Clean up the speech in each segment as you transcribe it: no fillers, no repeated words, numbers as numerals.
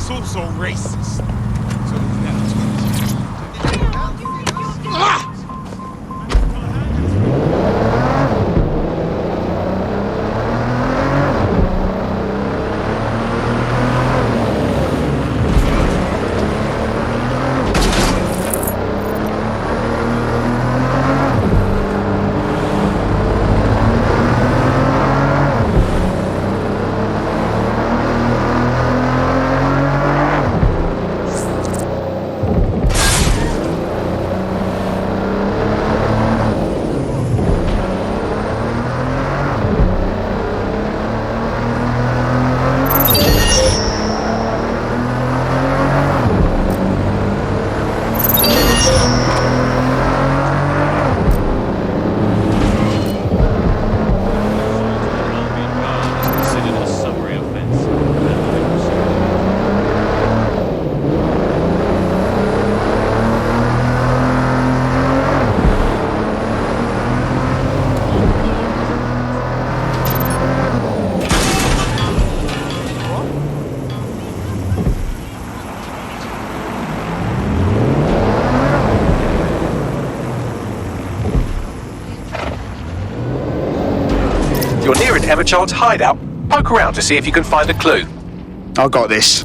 it's also racist. So you're near an Emma Child's hideout. Poke around to see if you can find a clue. I got this.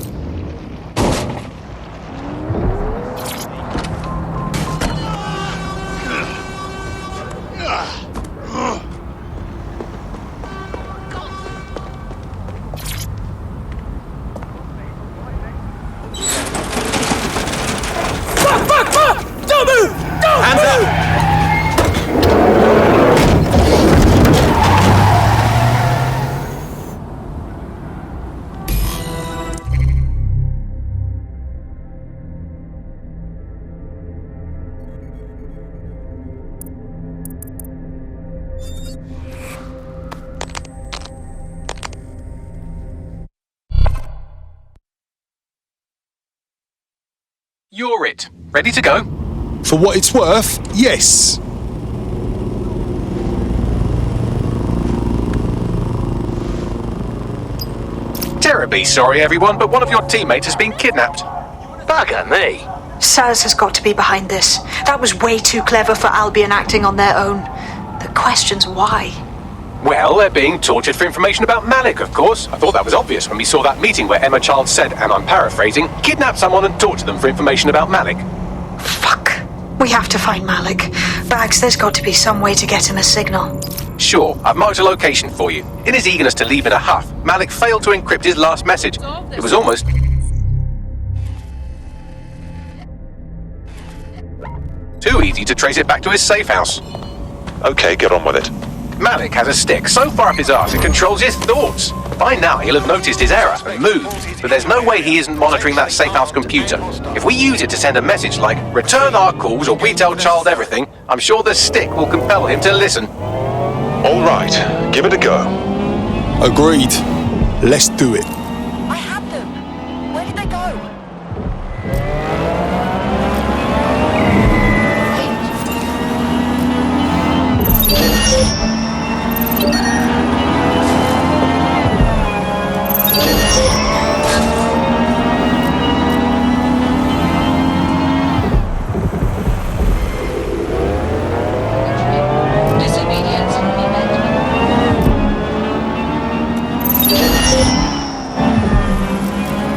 fuck! Don't move! Hands up! You're it. Ready to go? For what it's worth, yes. Terribly sorry, everyone, but one of your teammates has been kidnapped. Bugger me. Saz has got to be behind this. That was way too clever for Albion acting on their own. The question's why. Well, they're being tortured for information about Malik, of course. I thought that was obvious when we saw that meeting where Emma Child said, and I'm paraphrasing, kidnap someone and torture them for information about Malik. Fuck. We have to find Malik. Bags, there's got to be some way to get him a signal. Sure, I've marked a location for you. In his eagerness to leave in a huff, Malik failed to encrypt his last message. It was almost... too easy to trace it back to his safe house. Okay, get on with it. Malik has a stick so far up his arse it controls his thoughts. By now he'll have noticed his error and moved, but there's no way he isn't monitoring that safe house computer. If we use it to send a message like, return our calls or we tell Child everything, I'm sure the stick will compel him to listen. All right, give it a go. Agreed. Let's do it. I had them. Where did they go?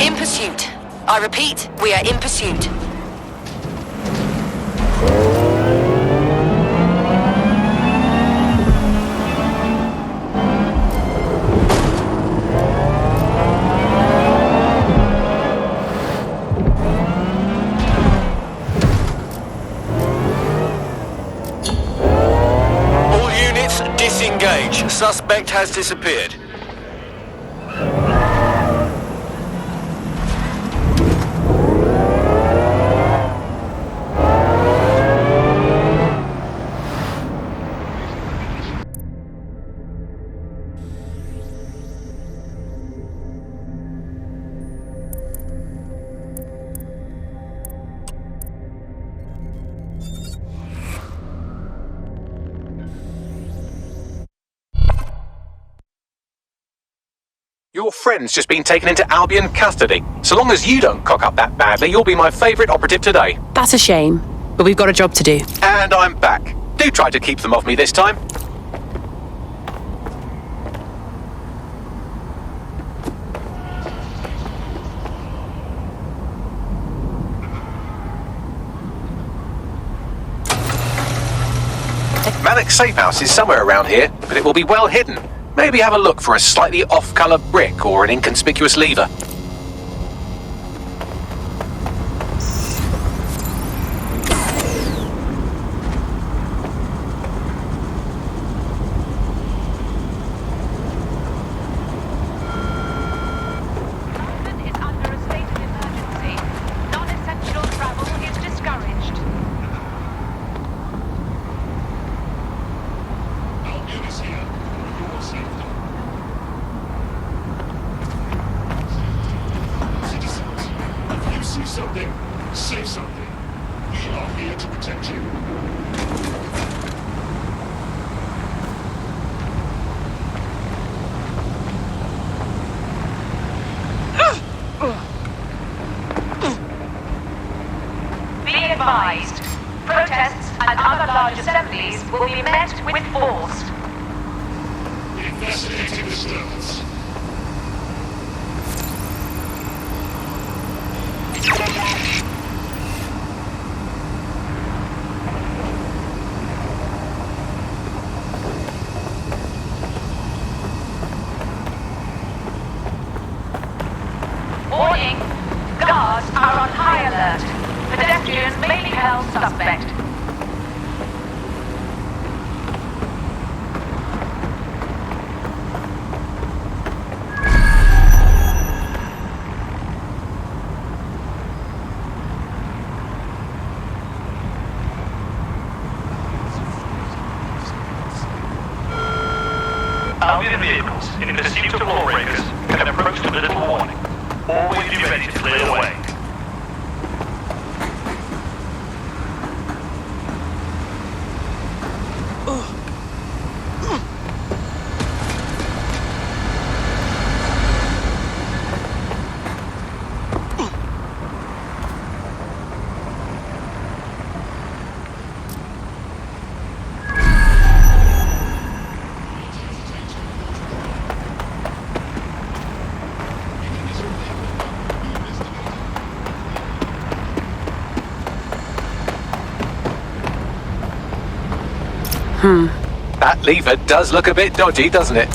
In pursuit. I repeat, we are in pursuit. All units, disengage. Suspect has disappeared. friend's just been taken into Albion custody. So long as you don't cock up that badly, you'll be my favourite operative today. That's a shame, but we've got a job to do. And I'm back. Do try to keep them off me this time. Malik's safe house is somewhere around here, but it will be well hidden. Maybe have a look for a slightly off-colour brick or an inconspicuous lever. London is under a state of emergency. Non-essential travel is discouraged. Albion is here for your safety. Citizens, if you see something, say something. We are here to protect you. Be advised, protests and other large assemblies will be met with force. Investigating disturbance. Warning, guards are on high alert. Pedestrians may be held suspect. Albion vehicles in pursuit of lawbreakers can approach with little warning. Always be ready to clear the way. That lever does look a bit dodgy, doesn't it?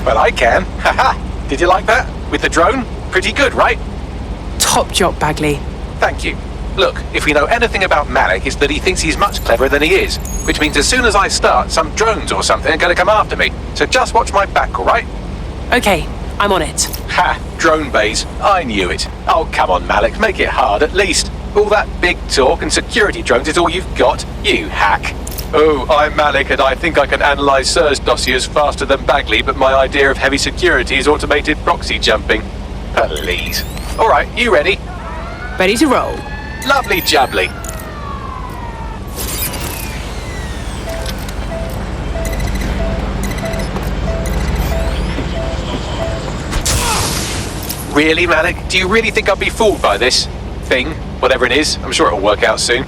Well, I can. Haha! Did you like that? With the drone? Pretty good, right? Top job, Bagley. Thank you. Look, if we know anything about Malik, it's that he thinks he's much cleverer than he is. Which means as soon as I start, some drones or something are going to come after me. So just watch my back, all right? Okay, I'm on it. Ha! Drone bays. I knew it. Oh, come on, Malik. Make it hard, at least. All that big talk and security drones is all you've got, you hack. Oh, I'm Malik, and I think I can analyse SIRS dossiers faster than Bagley, but my idea of heavy security is automated proxy jumping. Please. All right, you ready? Ready to roll. Lovely jubbly. Really, Malik? Do you really think I'll be fooled by this thing? Whatever it is, I'm sure it'll work out soon.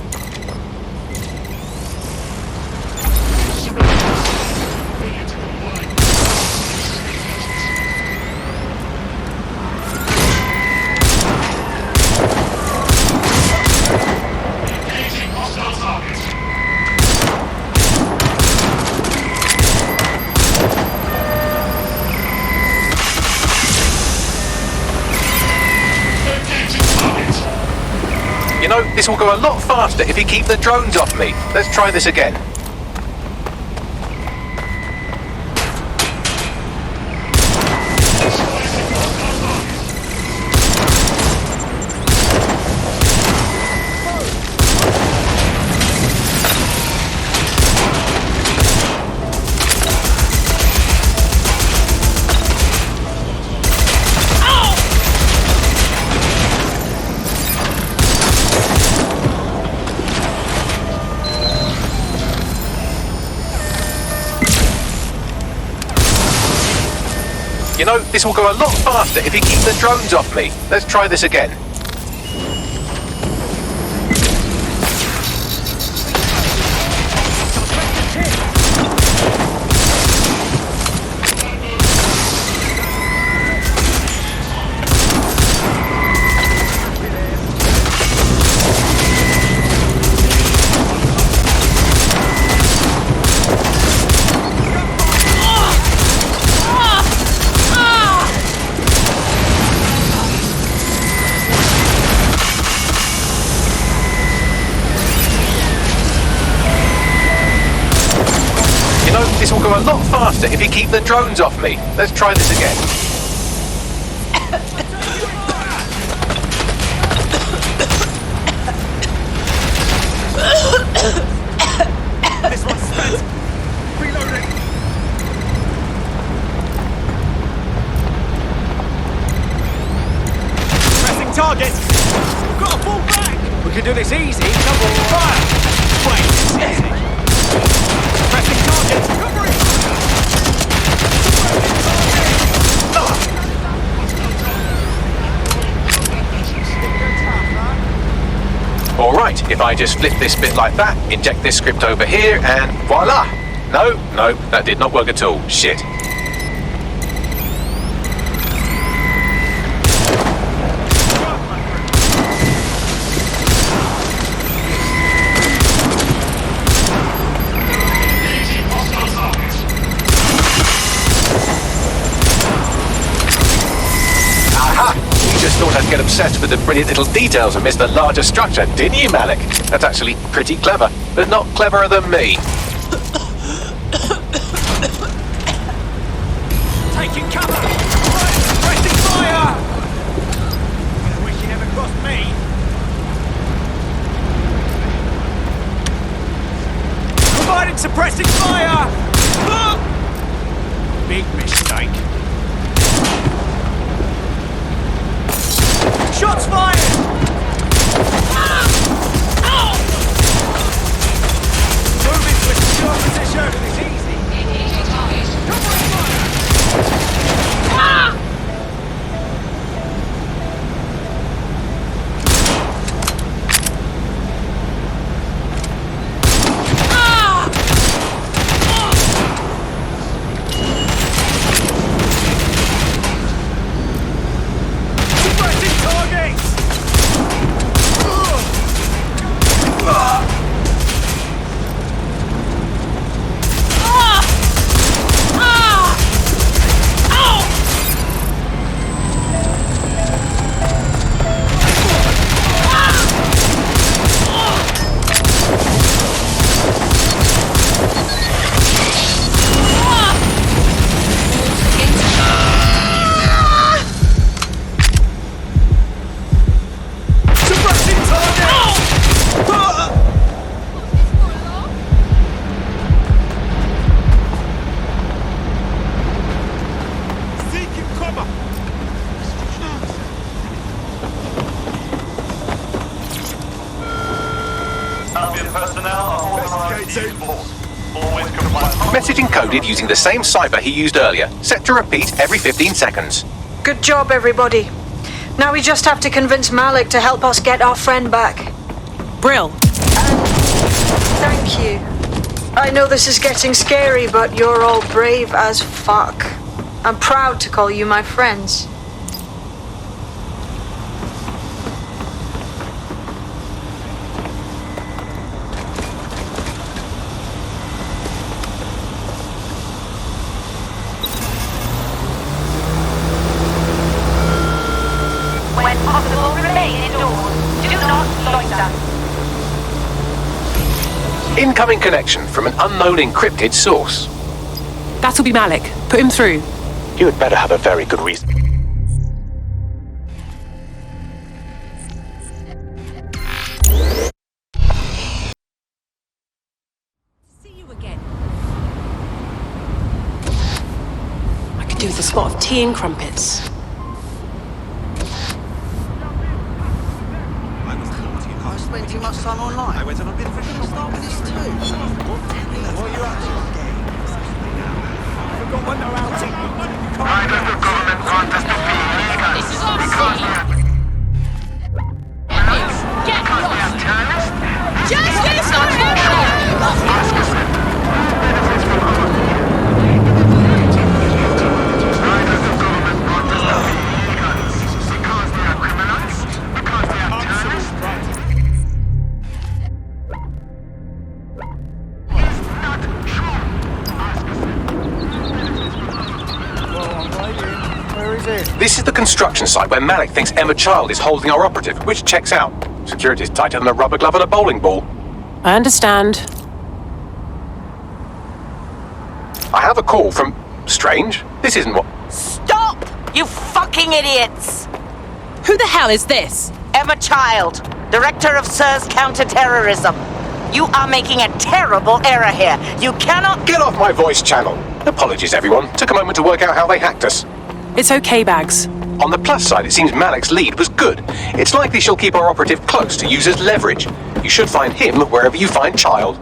You know, this will go a lot faster if you keep the drones off me. Let's try this again. You know, this will go a lot faster if you keep the drones off me. Let's try this again. This will go a lot faster if you keep the drones off me. Let's try this again. This one's spent. Reloading. Pressing target. We've got to fall back. We can do this easy. Double fire. Wait, it's easy. Pressing target. Covering. All right, if I just flip this bit like that, inject this script over here, and voila! No, that did not work at all. Shit. Thought I'd get obsessed with the brilliant little details and miss the larger structure, didn't you, Malik? That's actually pretty clever, but not cleverer than me. Taking cover! Pressing fire! I wish you never crossed me. Providing suppressing fire! Big mistake. Shots fired! Move into a secure position. It's easy. Covering fire! Suppressing targets! Suppressing targets! Seeking cover! Albion personnel are authorized to use force. Always comply. Message encoded using the same cipher he used earlier, set to repeat every 15 seconds. Good job, everybody. Now we just have to convince Malik to help us get our friend back. Brill. Thank you. I know this is getting scary, but you're all brave as fuck. I'm proud to call you my friends. When possible, remain indoors. Do not loiter. Incoming connection from an unknown encrypted source. That'll be Malik. Put him through. You had better have a very good reason. See you again. I could do with a spot of tea and crumpets. I spend too much time online. I went on a bit of a start with this too. What are you up to? Forgot when they're outing. Why does the government want us to be illegal? This is our city. Get lost. Justice for Why does the government want us to be illegal? Because they are criminals? Because they are terrorists? This is the construction site where Malik thinks Emma Child is holding our operative, which checks out. Security's tighter than a rubber glove and a bowling ball. I understand. I have a call from... Strange? This isn't what... Stop! You fucking idiots! Who the hell is this? Emma Child, Director of SIR's Counter-Terrorism. You are making a terrible error here. You cannot... Get off my voice channel. Apologies, everyone. Took a moment to work out how they hacked us. It's okay, Bags. On the plus side, it seems Malik's lead was good. It's likely she'll keep our operative close to use as leverage. You should find him wherever you find Child.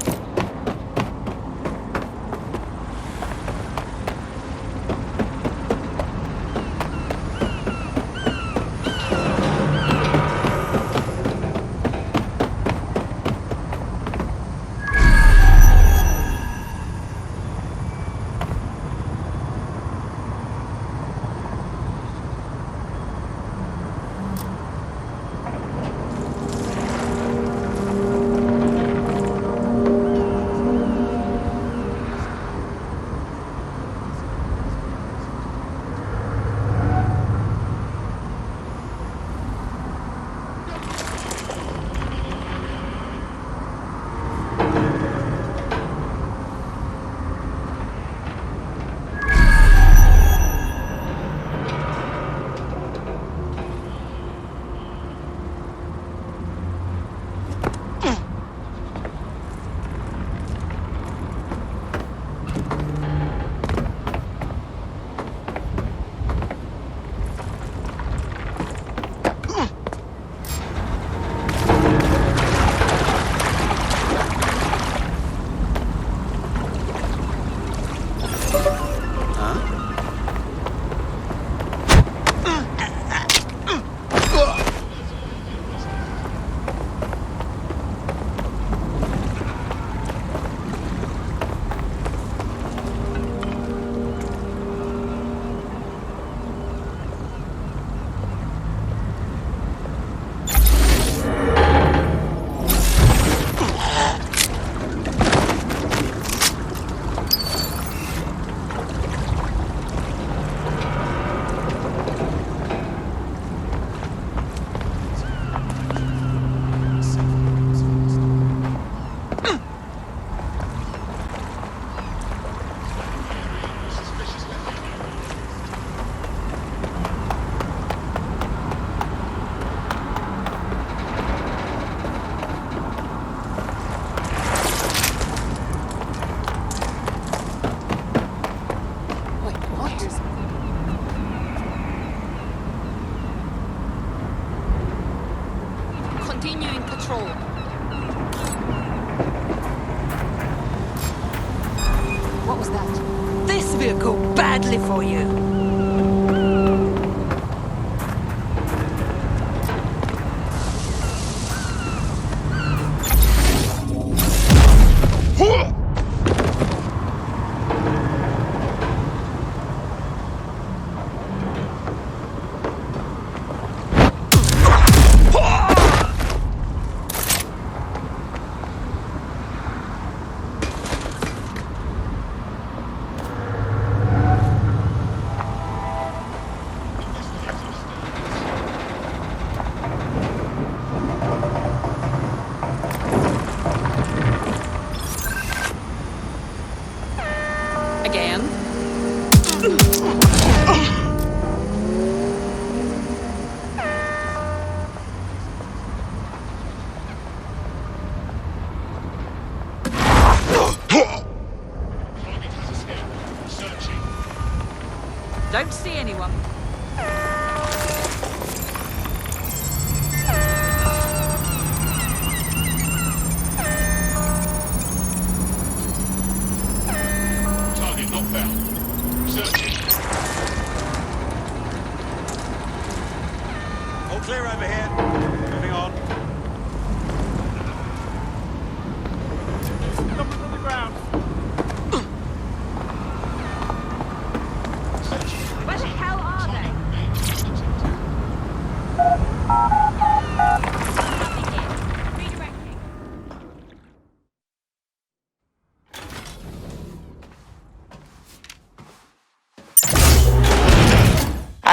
Continuing patrol. What was that? This will go badly for you.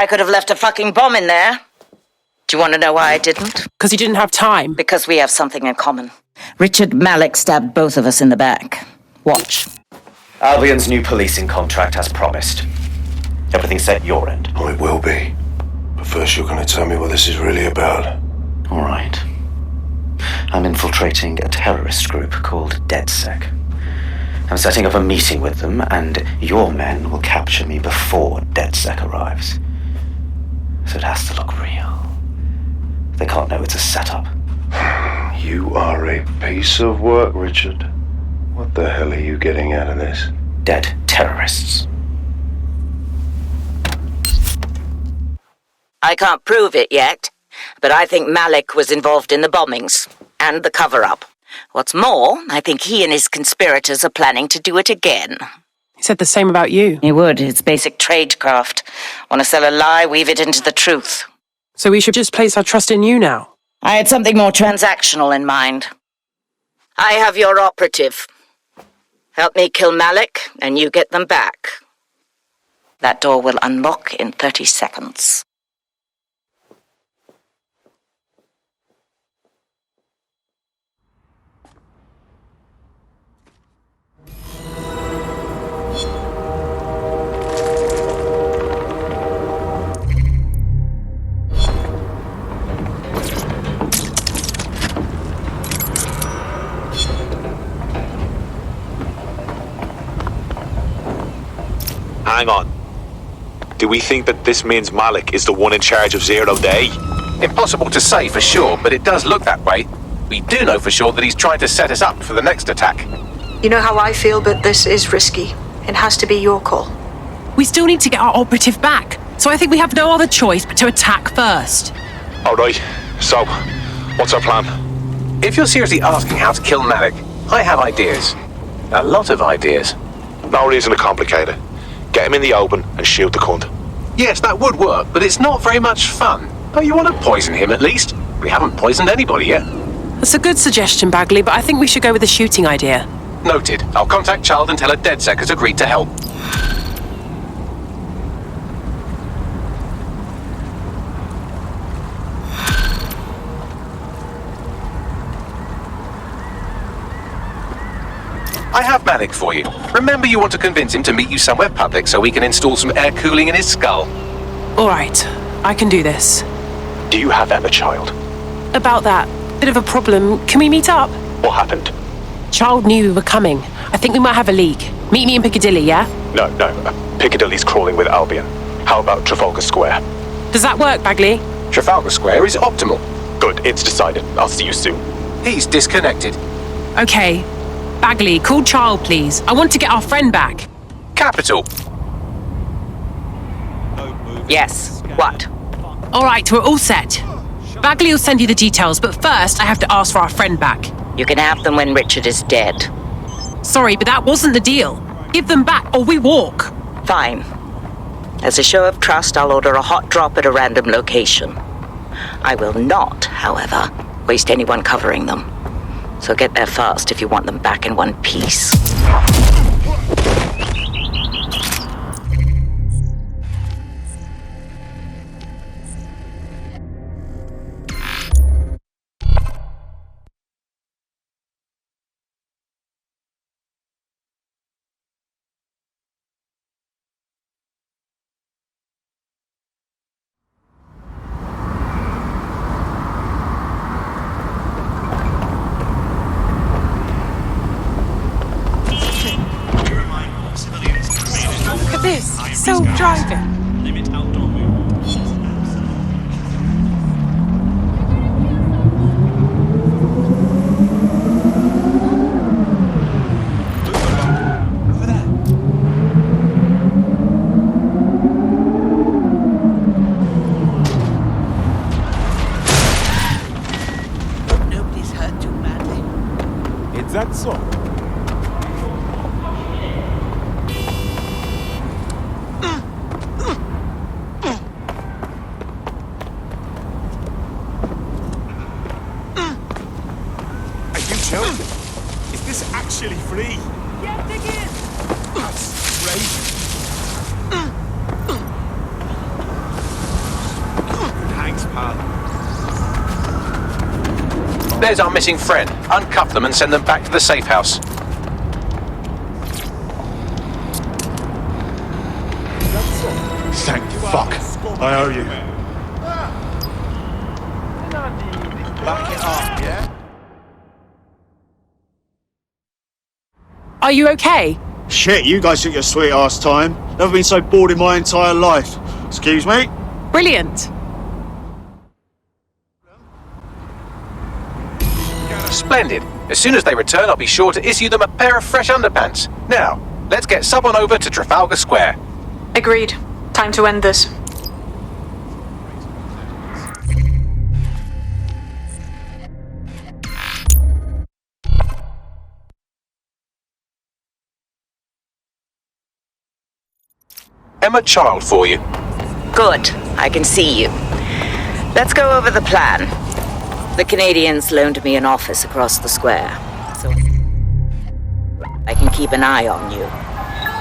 could have left a fucking bomb in there. Do you want to know why I didn't? Because you didn't have time. Because we have something in common. Richard Malik stabbed both of us in the back. Watch. Albion's new policing contract as promised. Everything set your end. Oh, it will be. But first you're going to tell me what this is really about. All right. I'm infiltrating a terrorist group called DedSec. I'm setting up a meeting with them, and your men will capture me before DedSec arrives. So it has to look real. They can't know it's a setup. You are a piece of work, Richard. What the hell are you getting out of this? Dead terrorists. I can't prove it yet, but I think Malik was involved in the bombings and the cover-up. What's more, I think he and his conspirators are planning to do it again. He said the same about you. He would. It's basic tradecraft. Want to sell a lie, weave it into the truth. So we should just place our trust in you now. I had something more transactional in mind. I have your operative. Help me kill Malik, and you get them back. That door will unlock in 30 seconds. Hang on. Do we think that this means Malik is the one in charge of 0 Day? Impossible to say for sure, but it does look that way. We do know for sure that he's trying to set us up for the next attack. You know how I feel, but this is risky. It has to be your call. We still need to get our operative back, so I think we have no other choice but to attack first. Alright, so, what's our plan? If you're seriously asking how to kill Malik, I have ideas. A lot of ideas. No reason to complicate it. Get him in the open and shoot the cunt. Yes, that would work, but it's not very much fun. Oh, you want to poison him at least? We haven't poisoned anybody yet. That's a good suggestion, Bagley, but I think we should go with the shooting idea. Noted. I'll contact Child and tell her DedSec has agreed to help. I have Malik for you. Remember, you want to convince him to meet you somewhere public so we can install some air cooling in his skull. All right, I can do this. Do you have Emma, Child? About that, bit of a problem. Can we meet up? What happened? Child knew we were coming. I think we might have a leak. Meet me in Piccadilly, yeah? No. Piccadilly's crawling with Albion. How about Trafalgar Square? Does that work, Bagley? Trafalgar Square is optimal. Good, it's decided. I'll see you soon. He's disconnected. Okay. Bagley, call Child, please. I want to get our friend back. Capital. Yes, what? All right, we're all set. Bagley will send you the details, but first I have to ask for our friend back. You can have them when Richard is dead. Sorry, but that wasn't the deal. Give them back or we walk. Fine. As a show of trust, I'll order a hot drop at a random location. I will not, however, waste anyone covering them. So get there fast if you want them back in one piece. Self-driving. Limit outdoor movement. Over there. Nobody's hurt too badly. Is that so? Is this actually free? Yeah, dig in. That's crazy. There's our missing friend. Uncuff them and send them back to the safe house. Thank fuck. I owe you. Back it up, yeah? Are you okay? Shit, you guys took your sweet ass time. Never been so bored in my entire life. Excuse me? Brilliant. Splendid. As soon as they return, I'll be sure to issue them a pair of fresh underpants. Now, let's get someone over to Trafalgar Square. Agreed. Time to end this. Emma Child for you. Good. I can see you. Let's go over the plan. The Canadians loaned me an office across the square, so I can keep an eye on you.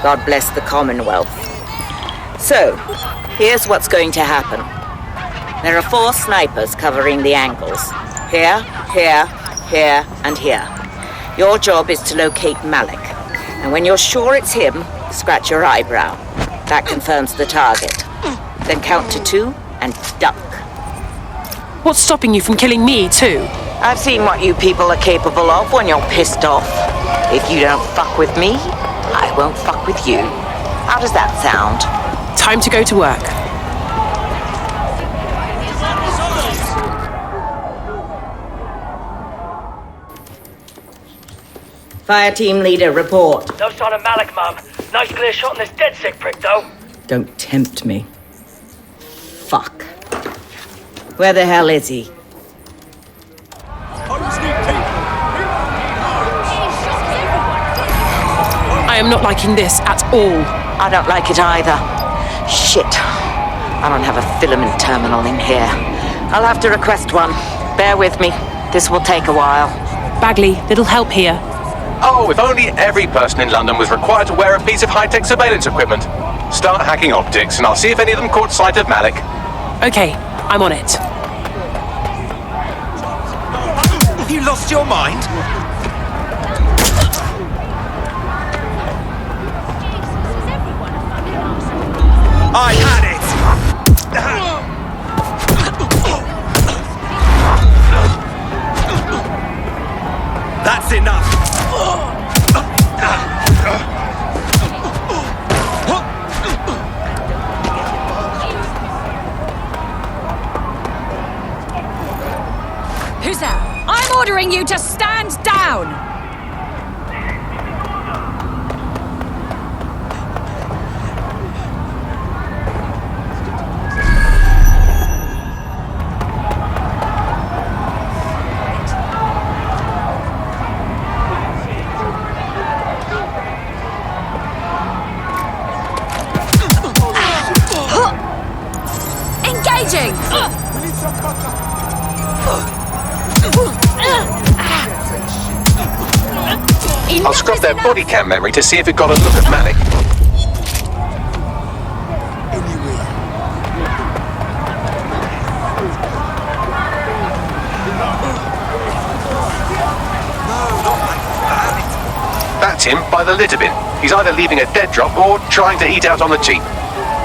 God bless the Commonwealth. So, here's what's going to happen. There are 4 snipers covering the angles. Here, here, here, and here. Your job is to locate Malik. And when you're sure it's him, scratch your eyebrow. That confirms the target. Then count to 2 and duck. What's stopping you from killing me, too? I've seen what you people are capable of when you're pissed off. If you don't fuck with me, I won't fuck with you. How does that sound? Time to go to work. Fire team leader, report. No sign of Malik, Mum. Nice clear shot on this dead sick prick, though. Don't tempt me. Fuck. Where the hell is he? I am not liking this at all. I don't like it either. Shit. I don't have a filament terminal in here. I'll have to request one. Bear with me. This will take a while. Bagley, little help here. Oh, if only every person in London was required to wear a piece of high-tech surveillance equipment. Start hacking optics, and I'll see if any of them caught sight of Malik. Okay, I'm on it. Have you lost your mind? I had it! That's enough! Who's that? I'm ordering you to stand down! Engaging! I'll scrub their body cam memory to see if it got a look at Malik. That's him by the litter bin. He's either leaving a dead drop or trying to eat out on the Jeep.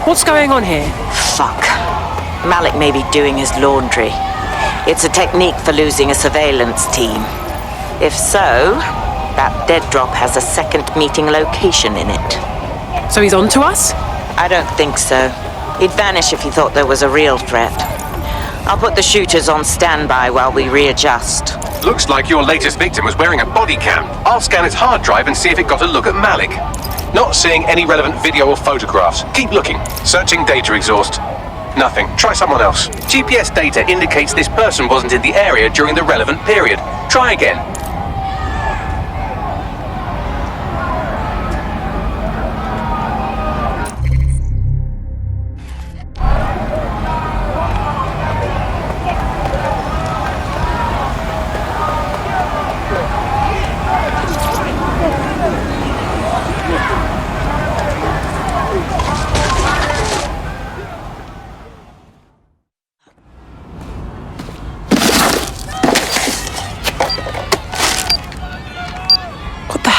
What's going on here? Fuck. Malik may be doing his laundry. It's a technique for losing a surveillance team. If so, that dead drop has a second meeting location in it. So he's on to us? I don't think so. He'd vanish if he thought there was a real threat. I'll put the shooters on standby while we readjust. Looks like your latest victim was wearing a body cam. I'll scan its hard drive and see if it got a look at Malik. Not seeing any relevant video or photographs. Keep looking. Searching data exhaust. Nothing. Try someone else. GPS data indicates this person wasn't in the area during the relevant period. Try again.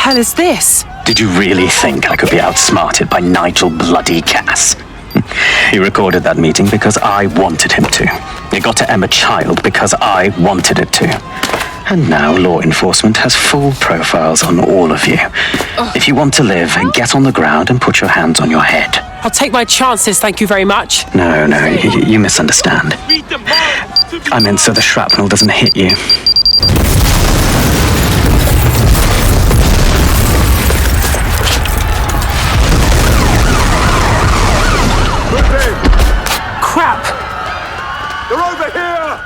hell is this? Did you really think I could be outsmarted by Nigel bloody Cass? He recorded that meeting because I wanted him to. It got to Emma Child because I wanted it to. And now law enforcement has full profiles on all of you. If you want to live, get on the ground and put your hands on your head. I'll take my chances, thank you very much. No, you misunderstand. I meant so the shrapnel doesn't hit you. Crap! They're over here!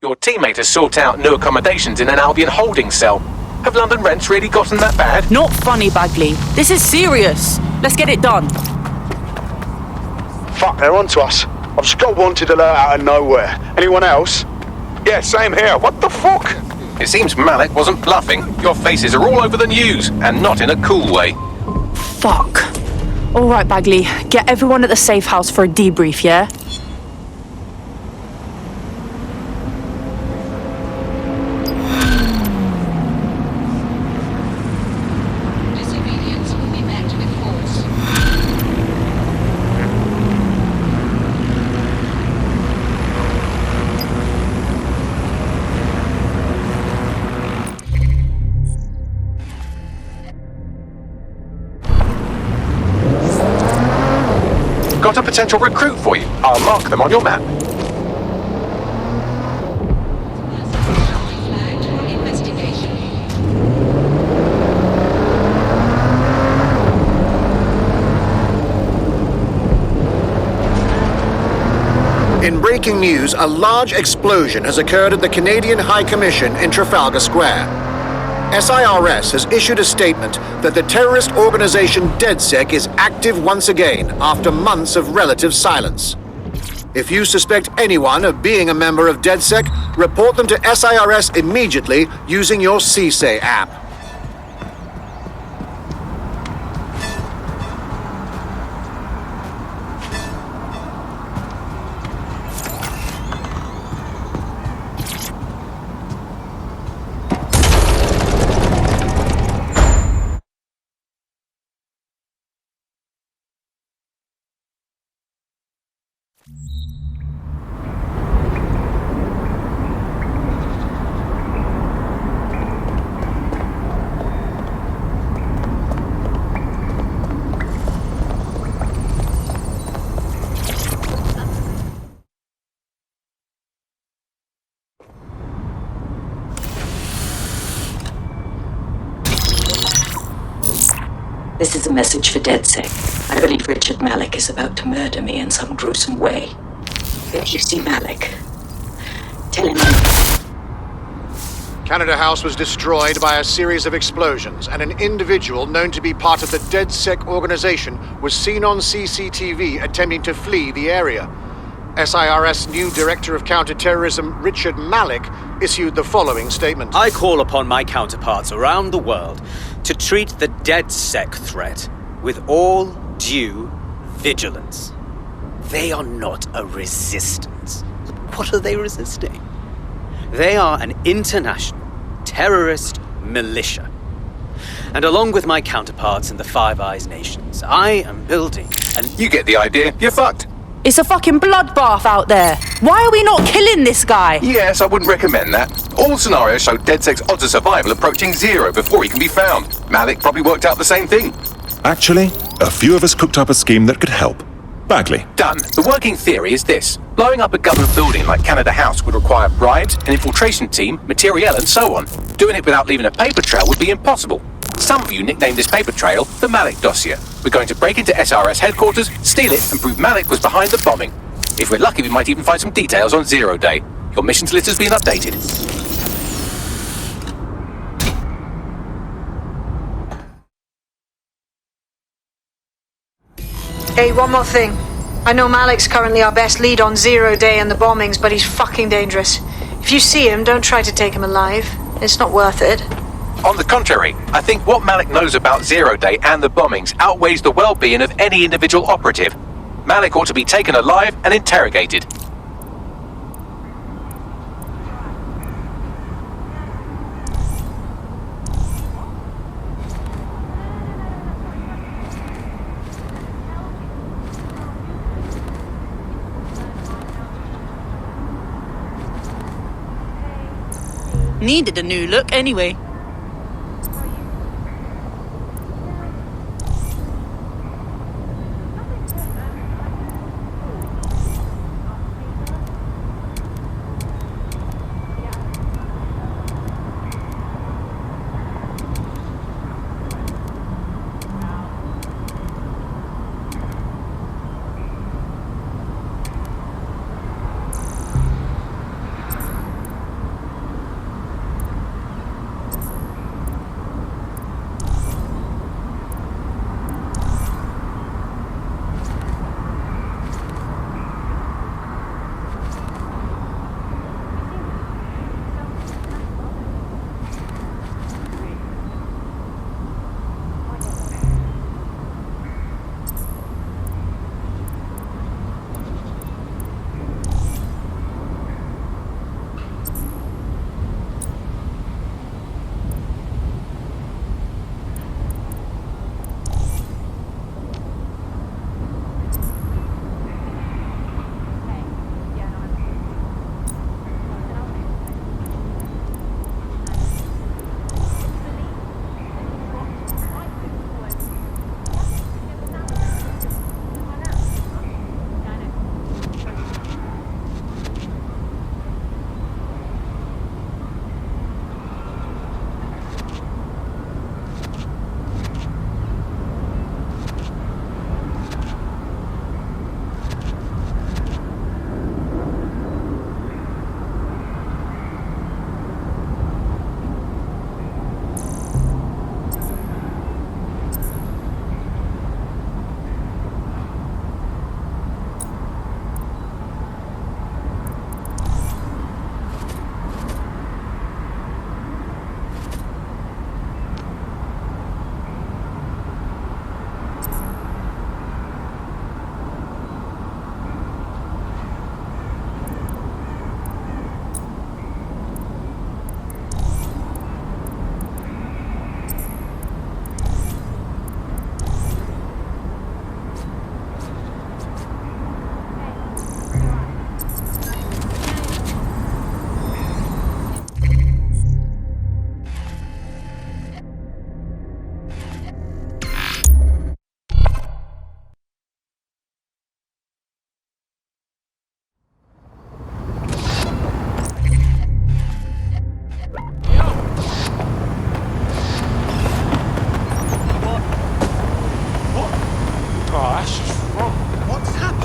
Your teammate has sought out new accommodations in an Albion holding cell. Have London rents really gotten that bad? Not funny, Bagley. This is serious. Let's get it done. Fuck, they're onto us. I've just got wanted alert out of nowhere. Anyone else? Yeah, same here. What the fuck? It seems Malik wasn't bluffing. Your faces are all over the news, and not in a cool way. Fuck. All right, Bagley. Get everyone at the safe house for a debrief, yeah? Got a potential recruit for you. I'll mark them on your map. In breaking news, a large explosion has occurred at the Canadian High Commission in Trafalgar Square. SIRS has issued a statement that the terrorist organization DedSec is active once again after months of relative silence. If you suspect anyone of being a member of DedSec, report them to SIRS immediately using your CSAY app. This is a message for DedSec. I believe Richard Malik is about to murder me in some gruesome way. If you see Malik, tell him. Canada House was destroyed by a series of explosions, and an individual known to be part of the DedSec organization was seen on CCTV attempting to flee the area. SIRS new Director of Counterterrorism, Richard Malik, issued the following statement. I call upon my counterparts around the world to treat the DedSec threat with all due vigilance. They are not a resistance. What are they resisting? They are an international terrorist militia. And along with my counterparts in the Five Eyes nations, I am building an... You get the idea. You're fucked. It's a fucking bloodbath out there. Why are we not killing this guy? Yes, I wouldn't recommend that. All scenarios show DedSec's odds of survival approaching 0 before he can be found. Malik probably worked out the same thing. Actually, a few of us cooked up a scheme that could help. Bagley. Done. The working theory is this. Blowing up a government building like Canada House would require bribes, an infiltration team, materiel, and so on. Doing it without leaving a paper trail would be impossible. Some of you nicknamed this paper trail the Malik dossier. We're going to break into SRS headquarters, steal it, and prove Malik was behind the bombing. If we're lucky, we might even find some details on 0 Day. Your missions list has been updated. Hey, one more thing. I know Malik's currently our best lead on 0 Day and the bombings, but he's fucking dangerous. If you see him, don't try to take him alive. It's not worth it. On the contrary, I think what Malik knows about Zero Day and the bombings outweighs the well-being of any individual operative. Malik ought to be taken alive and interrogated. Needed a new look anyway.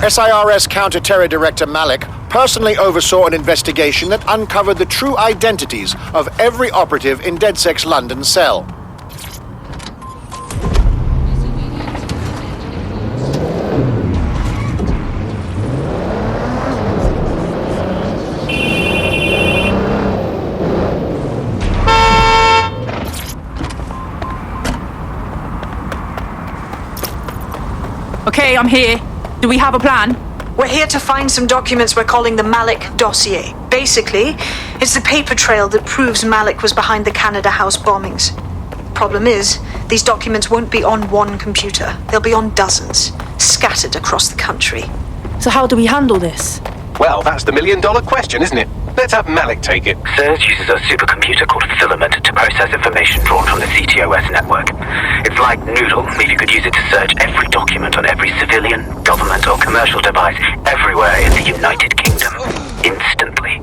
SIRS Counter-Terror Director Malik personally oversaw an investigation that uncovered the true identities of every operative in DedSec's London cell. Okay, I'm here. Do we have a plan? We're here to find some documents we're calling the Malik dossier. Basically, it's the paper trail that proves Malik was behind the Canada House bombings. Problem is, these documents won't be on one computer. They'll be on dozens, scattered across the country. So how do we handle this? Well, that's the million-dollar question, isn't it? Let's have Malik take it. SIRS uses a supercomputer called Filament to process information drawn from the CTOS network. It's like Noodle, if you could use it to search every document on every civilian, government or commercial device everywhere in the United Kingdom. Instantly.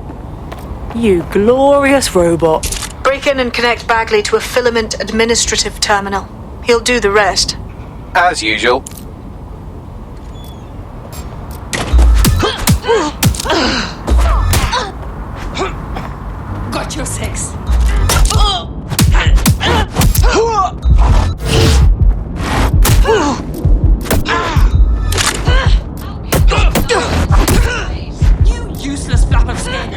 You glorious robot. Break in and connect Bagley to a Filament administrative terminal. He'll do the rest. As usual. Got your six. You useless flap of skin.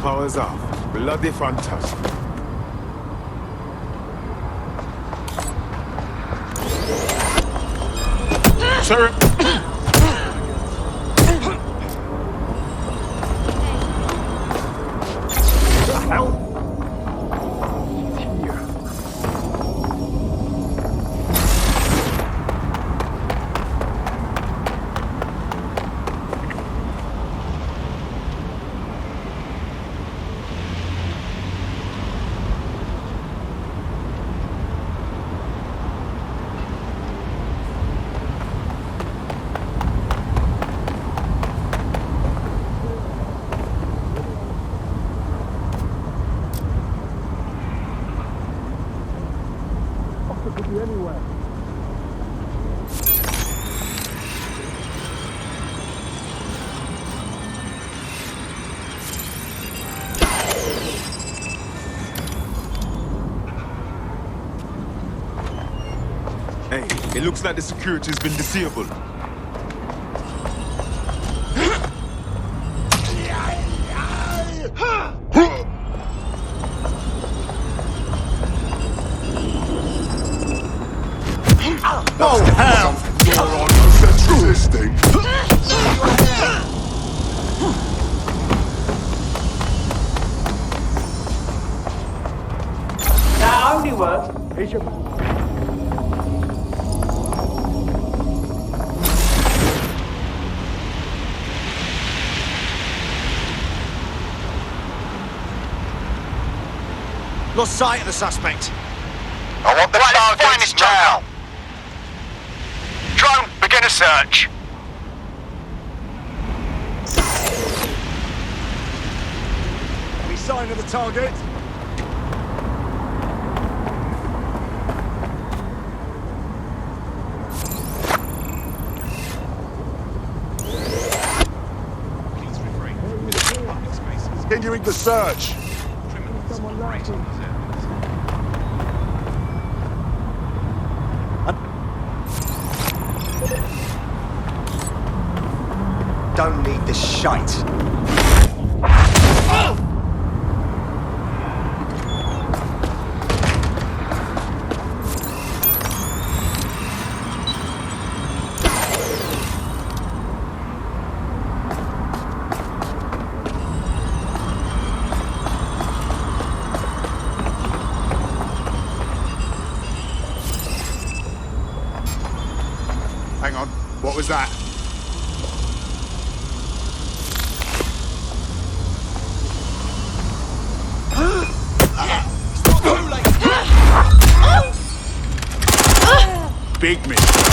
Powers off. Bloody fantastic. Sir. Hey, it looks like the security has been disabled. Oh, hell! You're on central resisting. That only works if you're... Lost sight of the suspect. I want the target now. Drone, begin a search. Any sign of the target? Continuing the search. Don't need this shite. Hang on, what was that? Big mistake.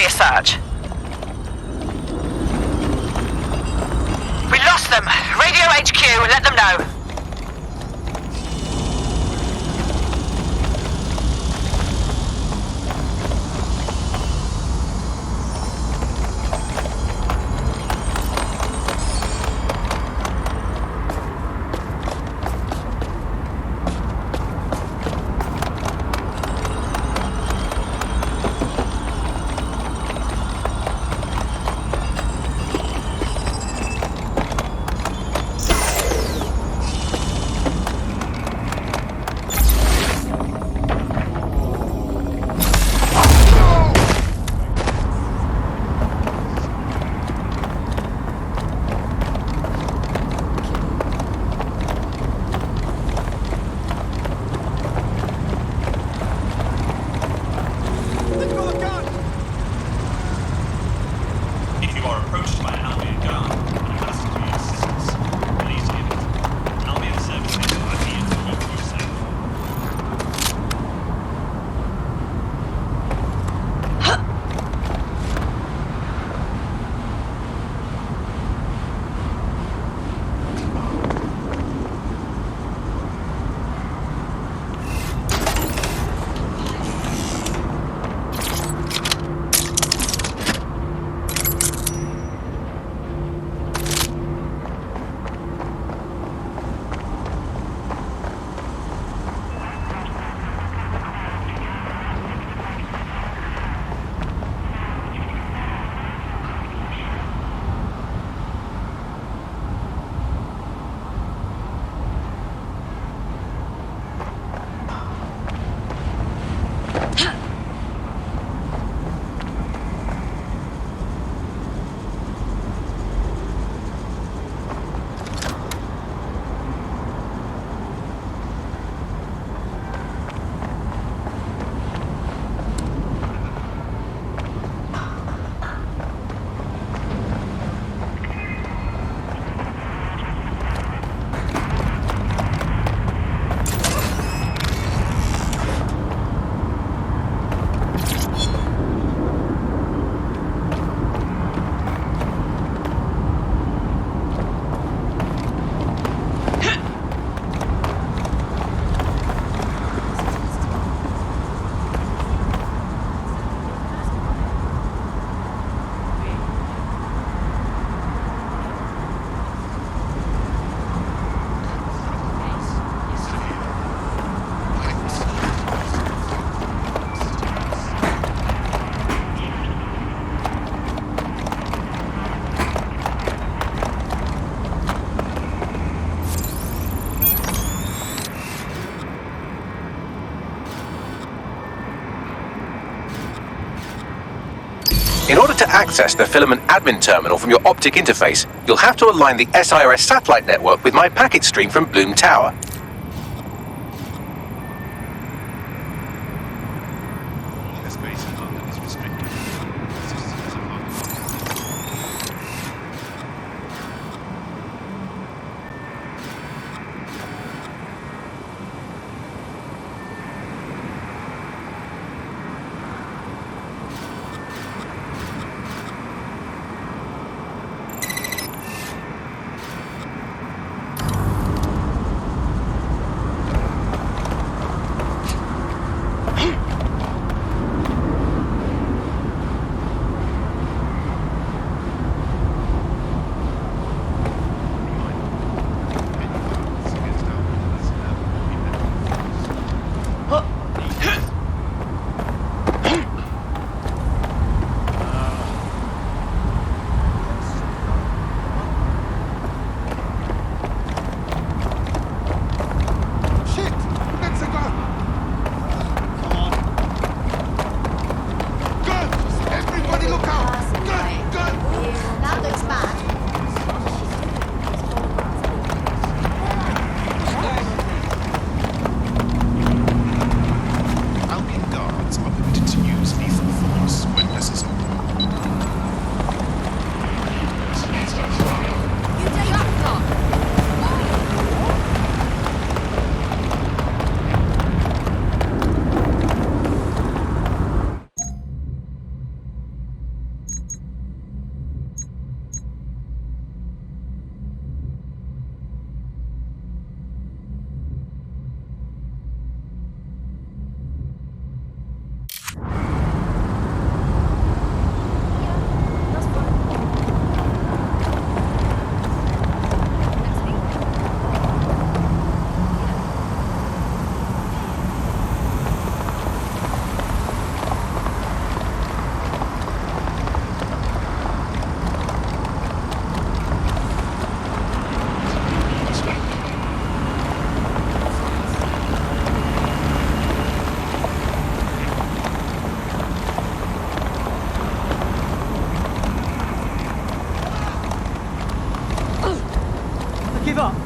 Search. We lost them. Radio HQ, let them know. In order to access the filament admin terminal from your optic interface, you'll have to align the SIRS satellite network with my packet stream from Bloom Tower.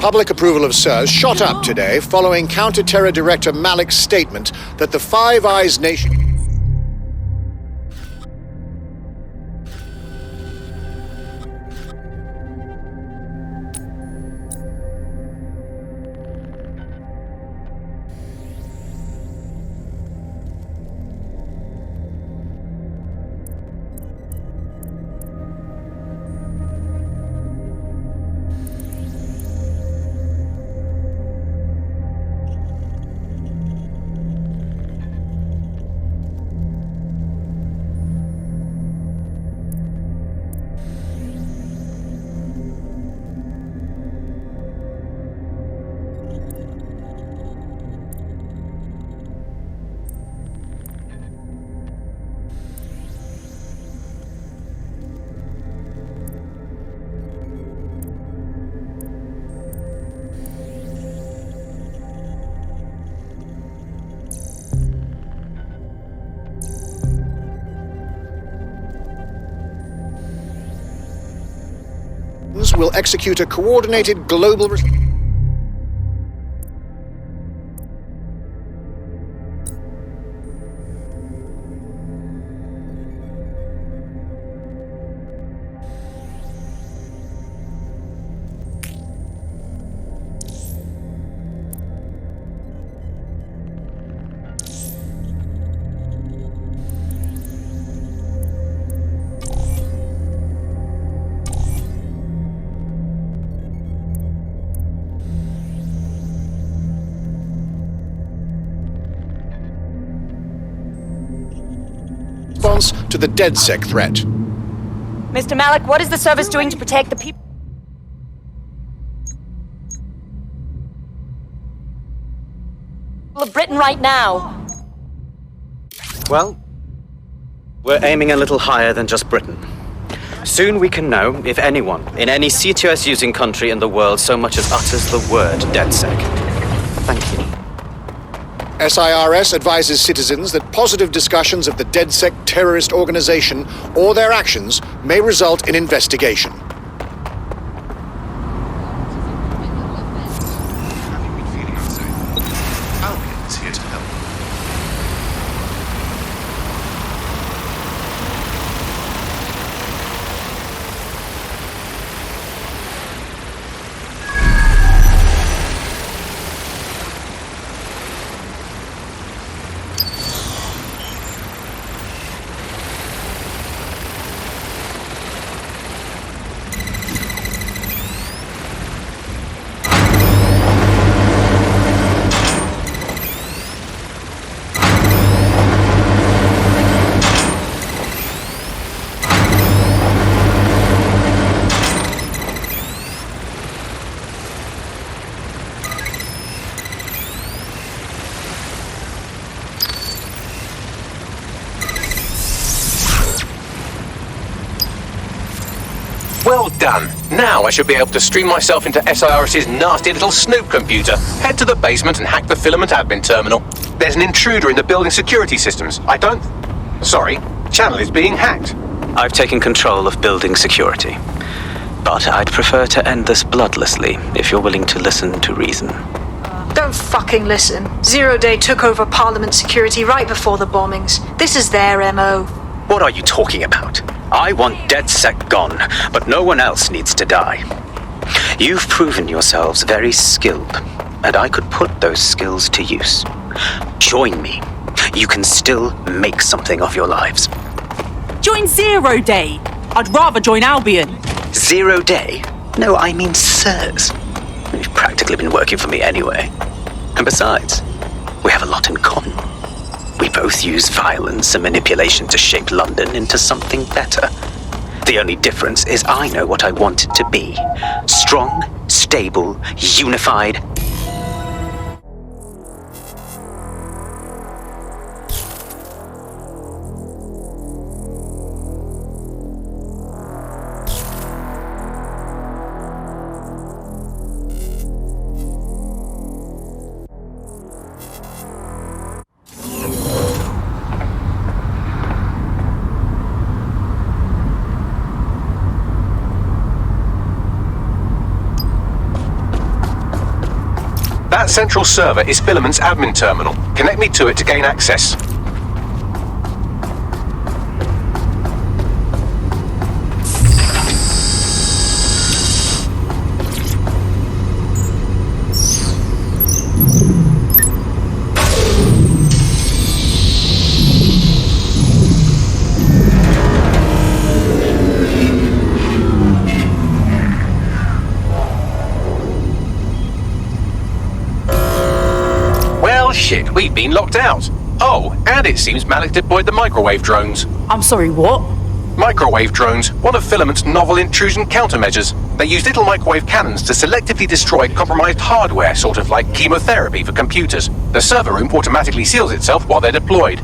Public approval of SIRS shot up today following Counter-Terror Director Malik's statement that the Five Eyes Nation... will execute a coordinated global... to the DedSec threat. Mr. Malik, what is the service doing to protect the people of Britain right now? Well, we're aiming a little higher than just Britain. Soon we can know if anyone in any C2S-using country in the world so much as utters the word DedSec. Thank you. SIRS advises citizens that positive discussions of the DedSec terrorist organization or their actions may result in investigation. Albion is here to help. Well done. Now I should be able to stream myself into SIRS's nasty little snoop computer, head to the basement and hack the filament admin terminal. There's an intruder in the building security systems. Sorry, channel is being hacked. I've taken control of building security. But I'd prefer to end this bloodlessly, if you're willing to listen to reason. Don't fucking listen. Zero Day took over Parliament security right before the bombings. This is their MO. What are you talking about? I want DedSec gone, but no one else needs to die. You've proven yourselves very skilled, and I could put those skills to use. Join me. You can still make something of your lives. Join Zero Day. I'd rather join Albion. 0 Day? No, I mean SIRS. You've practically been working for me anyway. And besides, we have a lot in common. We both use violence and manipulation to shape London into something better. The only difference is I know what I want it to be. Strong, stable, unified. That central server is Filament's admin terminal. Connect me to it to gain access. Shit, we've been locked out. Oh, and it seems Malik deployed the microwave drones. I'm sorry, what? Microwave drones, one of Filament's novel intrusion countermeasures. They use little microwave cannons to selectively destroy compromised hardware, sort of like chemotherapy for computers. The server room automatically seals itself while they're deployed.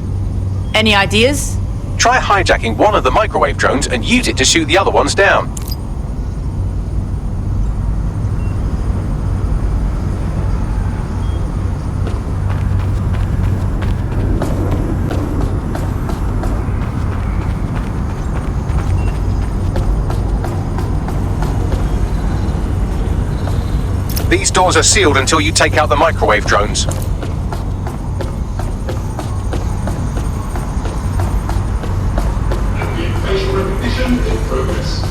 Any ideas? Try hijacking one of the microwave drones and use it to shoot the other ones down. These doors are sealed until you take out the microwave drones. Facial recognition in progress.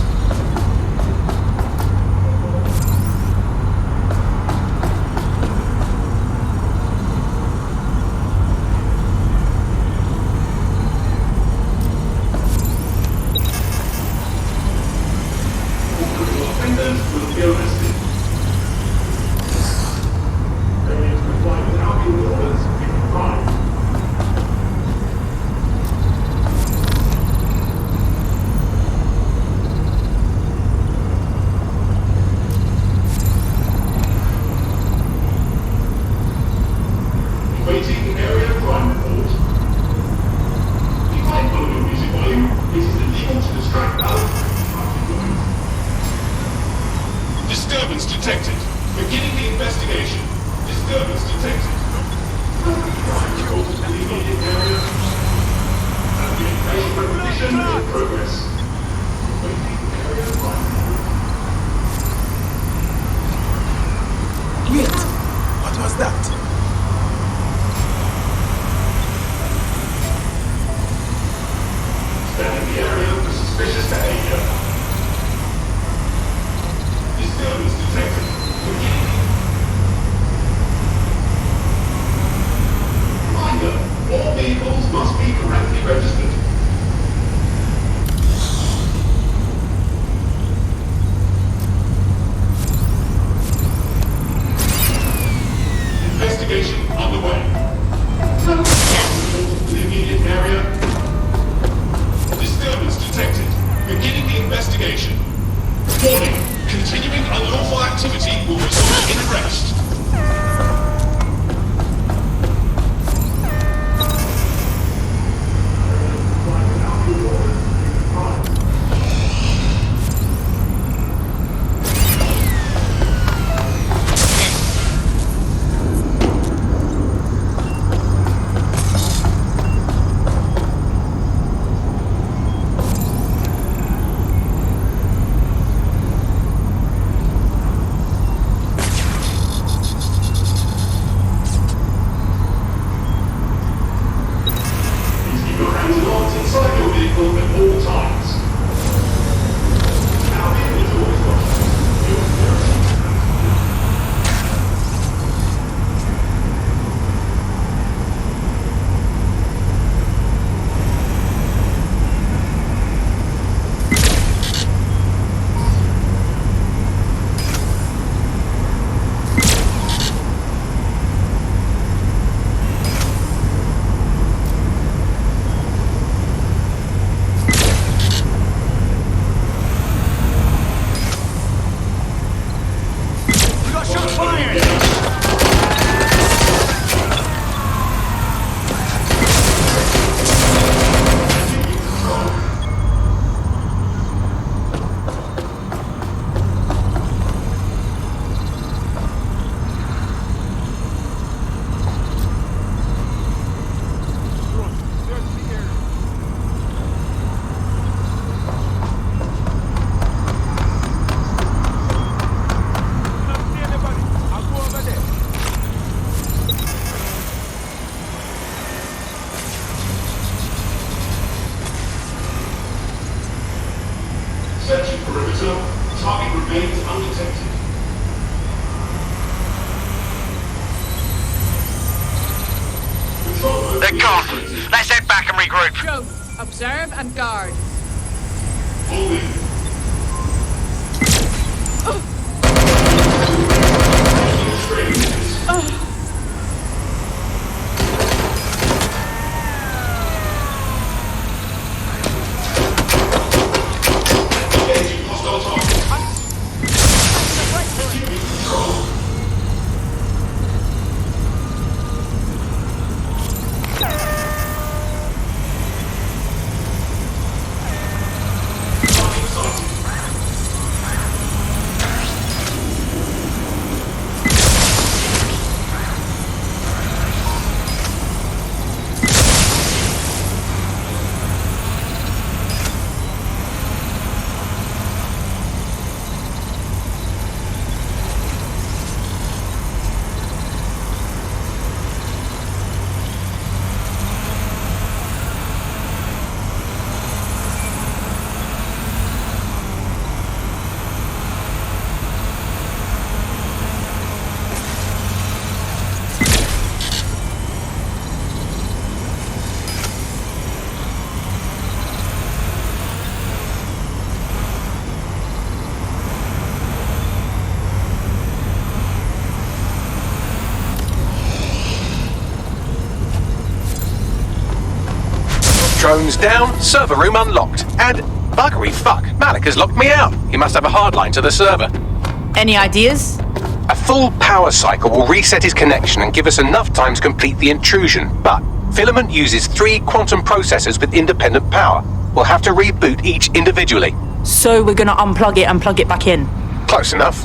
Offenders will be arrested. Mission in progress. Wait, what was that? Scanning the area for suspicious behavior. Disturbance detected. Reminder, all vehicles must be correctly registered. Investigation underway. The immediate area. Disturbance detected. Beginning the investigation. Warning. Continuing unlawful activity will result in arrest. Searching perimeter. Target remains undetected. They're gone. Let's head back and regroup. Go. Observe and guard. Moving. Drones down, server room unlocked. And buggery fuck, Malik has locked me out. He must have a hard line to the server. Any ideas? A full power cycle will reset his connection and give us enough time to complete the intrusion. But Filament uses 3 quantum processors with independent power. We'll have to reboot each individually. So we're gonna unplug it and plug it back in? Close enough.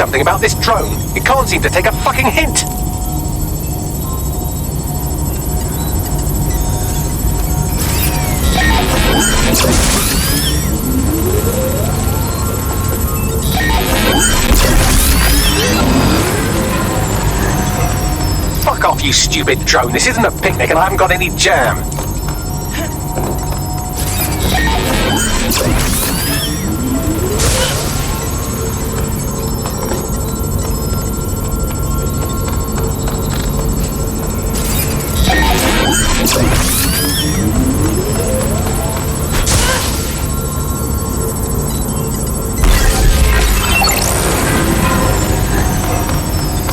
something about this drone. It can't seem to take a fucking hint. Fuck off, you stupid drone. This isn't a picnic and I haven't got any jam.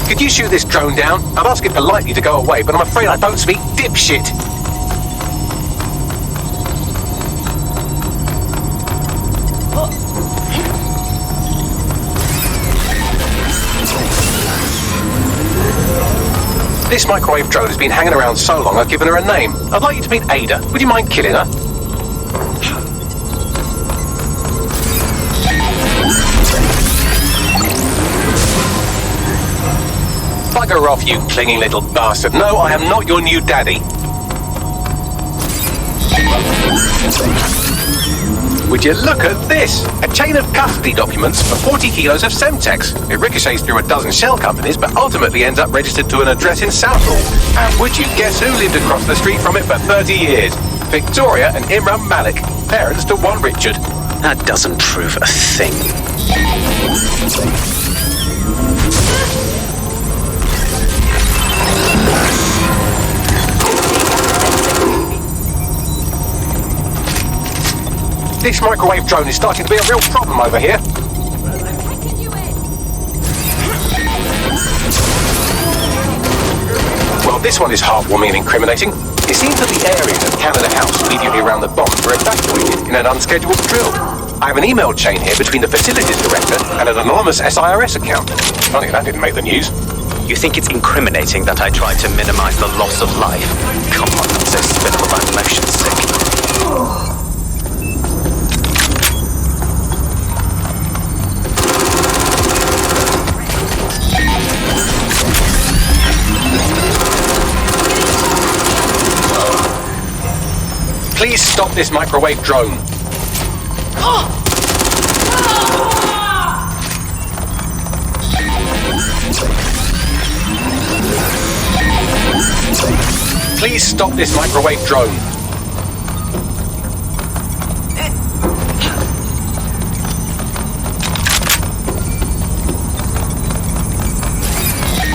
Could you shoot this drone down? I'd ask it politely to go away, but I'm afraid I don't speak dipshit. This microwave drone has been hanging around so long I've given her a name. I'd like you to meet Ada. Would you mind killing her? Bugger off, you clinging little bastard. No, I am not your new daddy. Would you look at this? A chain of custody documents for 40 kilos of Semtex. It ricochets through a dozen shell companies, but ultimately ends up registered to an address in Southall. And would you guess who lived across the street from it for 30 years? Victoria and Imran Malik, parents to one Richard. That doesn't prove a thing. This microwave drone is starting to be a real problem over here. Well, this one is heartwarming and incriminating. It seems that the areas of Canada House immediately around the bomb were evacuated in an unscheduled drill. I have an email chain here between the facilities director and an anonymous SIRS account. Funny, that didn't make the news. You think it's incriminating that I tried to minimize the loss of life? Come on, I'm so spittle about motion sick. Please stop this microwave drone. Please stop this microwave drone.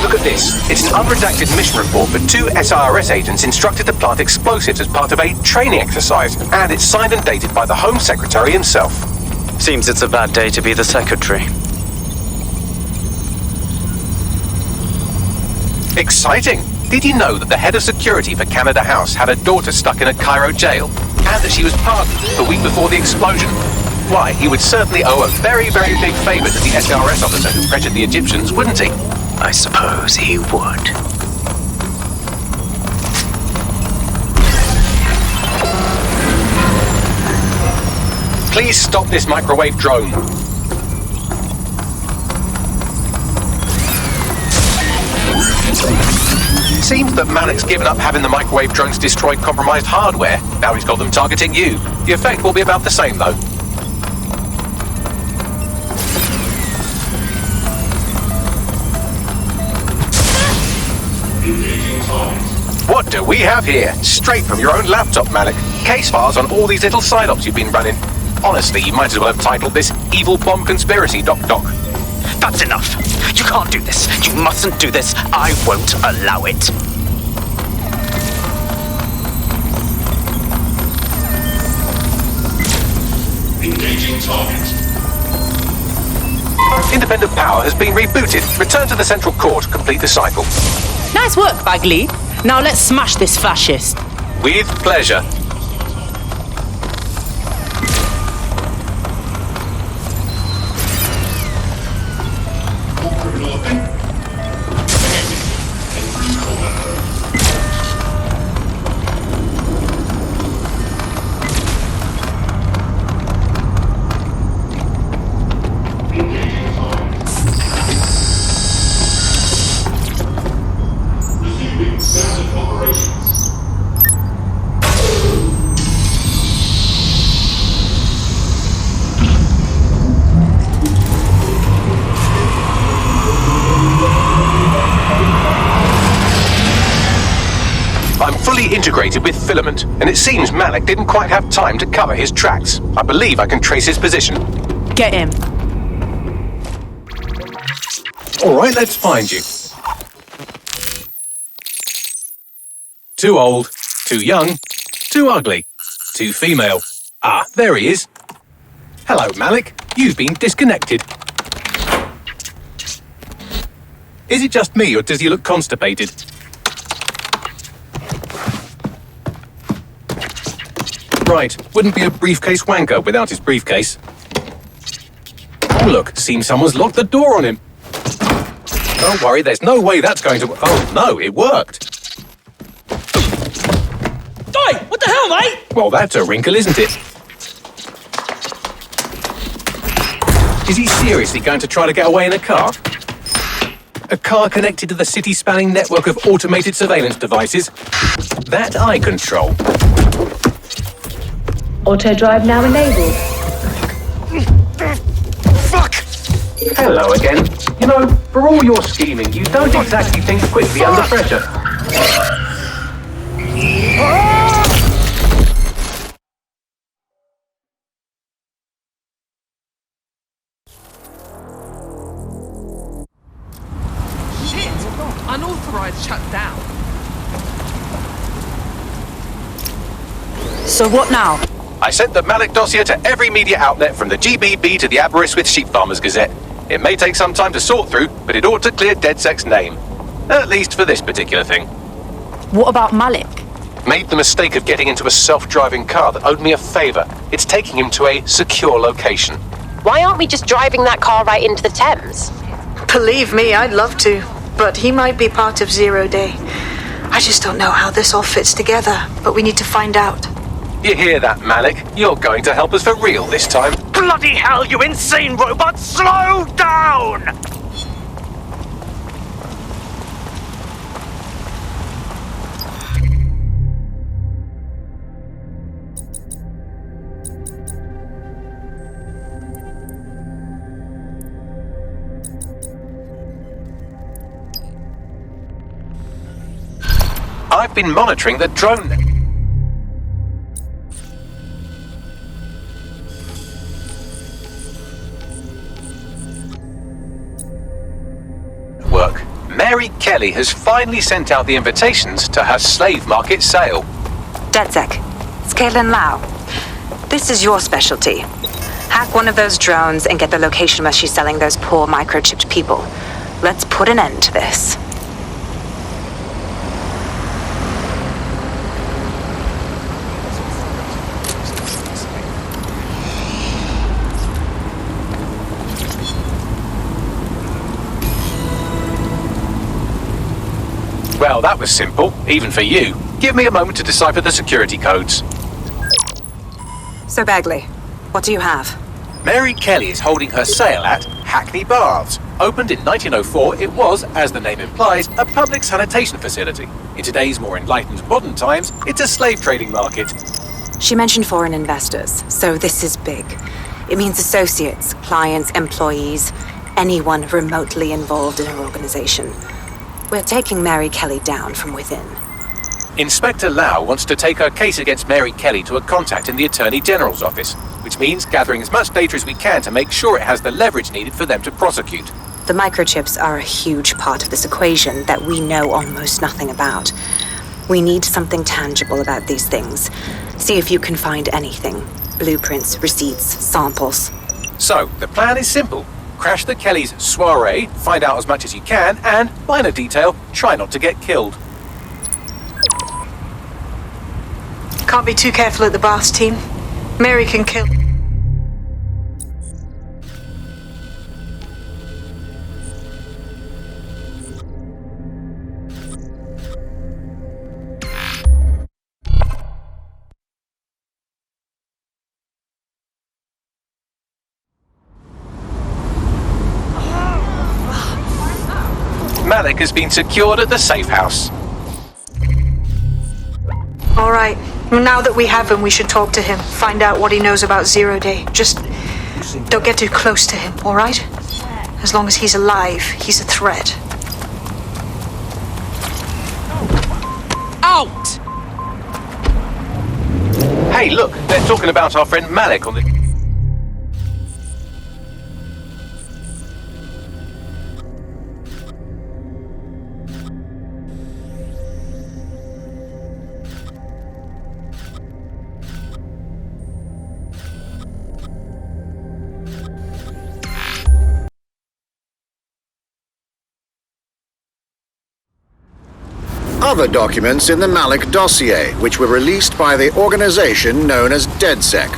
Look at this. It's an unredacted mission report for 2 SIRS agents instructed to plant explosives as part of a training exercise, and it's signed and dated by the Home Secretary himself. Seems it's a bad day to be the secretary. Exciting! Did you know that the head of security for Canada House had a daughter stuck in a Cairo jail, and that she was pardoned the week before the explosion? Why, he would certainly owe a very, very big favour to the SRS officer who pressured the Egyptians, wouldn't he? I suppose he would. Please stop this microwave drone. Seems that Malik's given up having the microwave drones destroy compromised hardware. Now he's got them targeting you. The effect will be about the same, though. What do we have here? Straight from your own laptop, Malik. Case files on all these little side-ops you've been running. Honestly, you might as well have titled this Evil Bomb Conspiracy, Doc. That's enough. You can't do this. You mustn't do this. I won't allow it. Engaging target. Independent power has been rebooted. Return to the central core to complete the cycle. Nice work, Bagley. Now let's smash this fascist. With pleasure. integrated with filament, and it seems Malik didn't quite have time to cover his tracks. I believe I can trace his position. Get him. All right, let's find you. Too old, too young, too ugly, too female. Ah, there he is. Hello, Malik. You've been disconnected. Is it just me, or does he look constipated? Right, wouldn't be a briefcase wanker without his briefcase. Oh look, seems someone's locked the door on him. Don't worry, there's no way that's going to... Oh no, it worked. Oi, what the hell, mate? Well, that's a wrinkle, isn't it? Is he seriously going to try to get away in a car? A car connected to the city-spanning network of automated surveillance devices? That I control. Auto drive now enabled. Fuck! Hello again. You know, for all your scheming, you don't exactly think quickly under pressure. Unauthorized shut down. So what now? I sent the Malik dossier to every media outlet from the GBB to the Aberystwyth Sheep Farmers Gazette. It may take some time to sort through, but it ought to clear DedSec's name. At least for this particular thing. What about Malik? Made the mistake of getting into a self-driving car that owed me a favor. It's taking him to a secure location. Why aren't we just driving that car right into the Thames? Believe me, I'd love to, but he might be part of 0 Day. I just don't know how this all fits together, but we need to find out. You hear that, Malik? You're going to help us for real this time. Bloody hell, you insane robot! Slow down! I've been monitoring the drone network. Mary Kelly has finally sent out the invitations to her slave market sale. DedSec, it's Caitlin Lau. This is your specialty. Hack one of those drones and get the location where she's selling those poor microchipped people. Let's put an end to this. Well, that was simple, even for you. Give me a moment to decipher the security codes. So, Bagley, what do you have? Mary Kelly is holding her sale at Hackney Baths. Opened in 1904, it was, as the name implies, a public sanitation facility. In today's more enlightened modern times, it's a slave trading market. She mentioned foreign investors, so this is big. It means associates, clients, employees, anyone remotely involved in her organization. We're taking Mary Kelly down from within. Inspector Lau wants to take her case against Mary Kelly to a contact in the Attorney General's office, which means gathering as much data as we can to make sure it has the leverage needed for them to prosecute. The microchips are a huge part of this equation that we know almost nothing about. We need something tangible about these things. See if you can find anything. Blueprints, receipts, samples. So, the plan is simple. Crash the Kellys' soiree, find out as much as you can, and, minor detail, try not to get killed. Can't be too careful at the baths, team. Mary can kill. Malik has been secured at the safe house. All right. Now that we have him, we should talk to him. Find out what he knows about 0 Day. Just don't get too close to him, all right? As long as he's alive, he's a threat. Out! Hey, look, they're talking about our friend Malik on the... Other documents in the Malik dossier, which were released by the organization known as DedSec.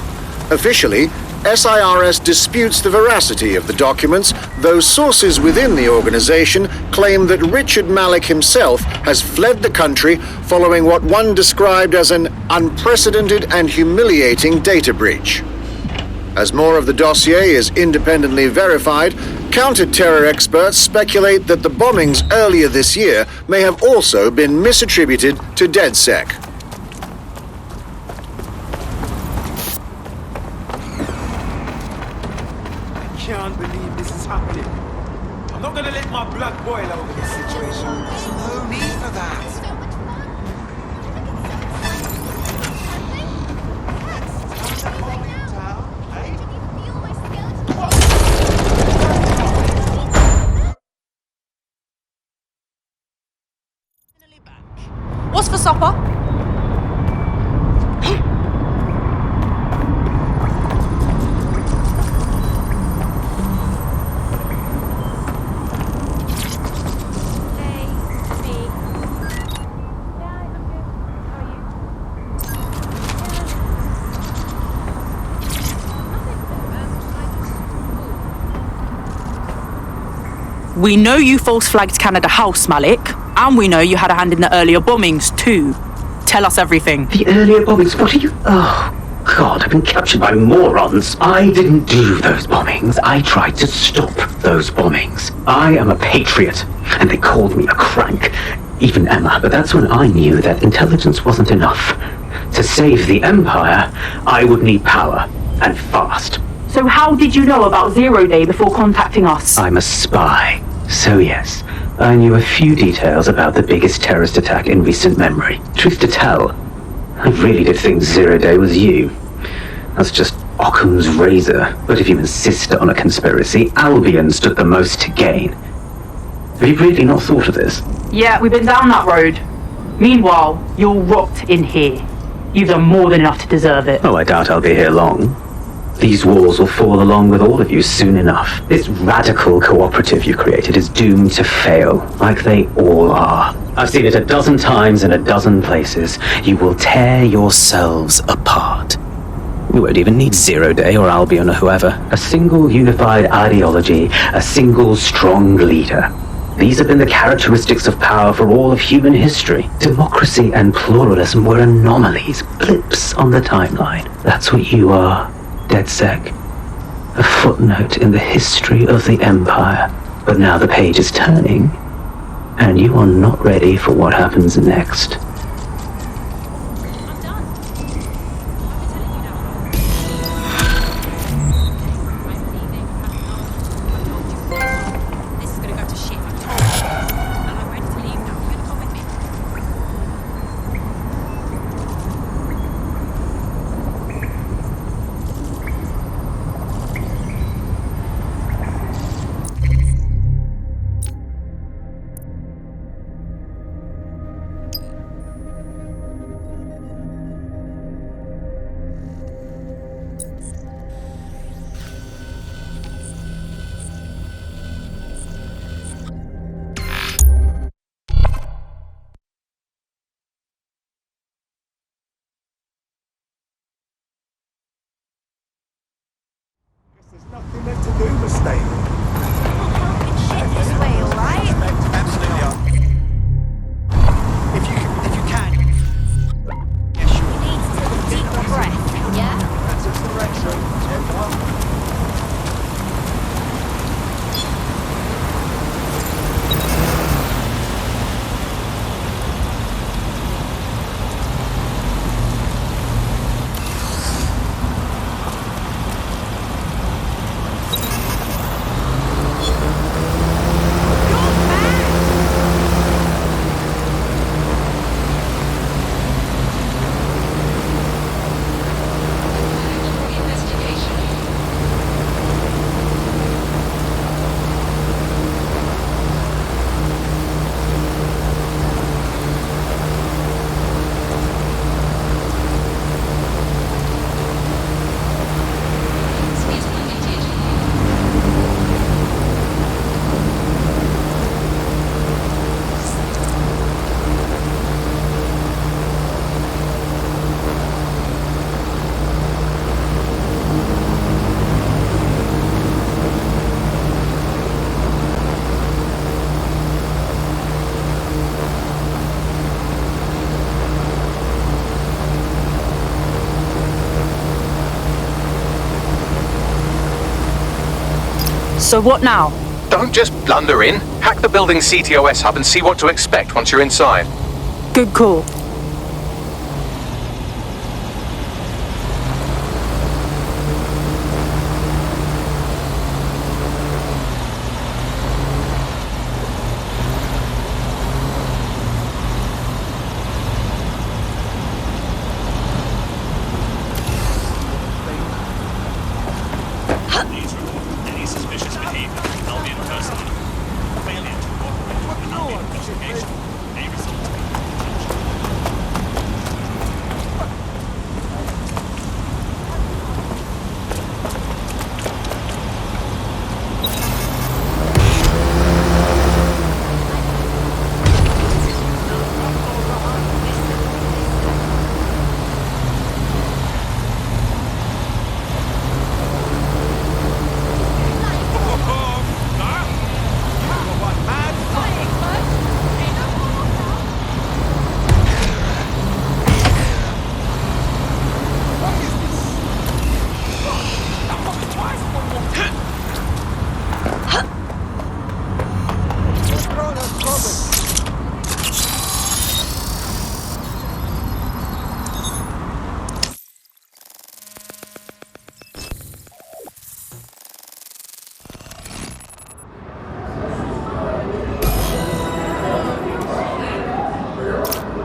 Officially, SIRS disputes the veracity of the documents, though sources within the organization claim that Richard Malik himself has fled the country following what one described as an unprecedented and humiliating data breach. As more of the dossier is independently verified, counter-terror experts speculate that the bombings earlier this year may have also been misattributed to DedSec. I can't believe this is happening. I'm not gonna let my blood boil over this situation. There's no need for that. What's for supper? We know you false flagged Canada House, Malik, and we know you had a hand in the earlier bombings too. Tell us everything. The earlier bombings? What are you... Oh, God, I've been captured by morons. I didn't do those bombings. I tried to stop those bombings. I am a patriot, and they called me a crank. Even Emma, but that's when I knew that intelligence wasn't enough. To save the Empire, I would need power, and fast. So how did you know about Zero Day before contacting us? I'm a spy. So yes, I knew a few details about the biggest terrorist attack in recent memory. Truth to tell, I really did think Zero Day was you. That's just Occam's razor. But if you insist on a conspiracy, Albion stood the most to gain. Have you really not thought of this? Yeah, we've been down that road. Meanwhile, you're rot in here. You've done more than enough to deserve it. Oh, I doubt I'll be here long. These walls will fall along with all of you soon enough. This radical cooperative you created is doomed to fail, like they all are. I've seen it a dozen times in a dozen places. You will tear yourselves apart. You won't even need Zero Day or Albion or whoever. A single unified ideology, a single strong leader. These have been the characteristics of power for all of human history. Democracy and pluralism were anomalies, blips on the timeline. That's what you are. DedSec, a footnote in the history of the Empire. But now the page is turning, and you are not ready for what happens next. So what now? Don't just blunder in. Hack the building's CTOS hub and see what to expect once you're inside. Good call.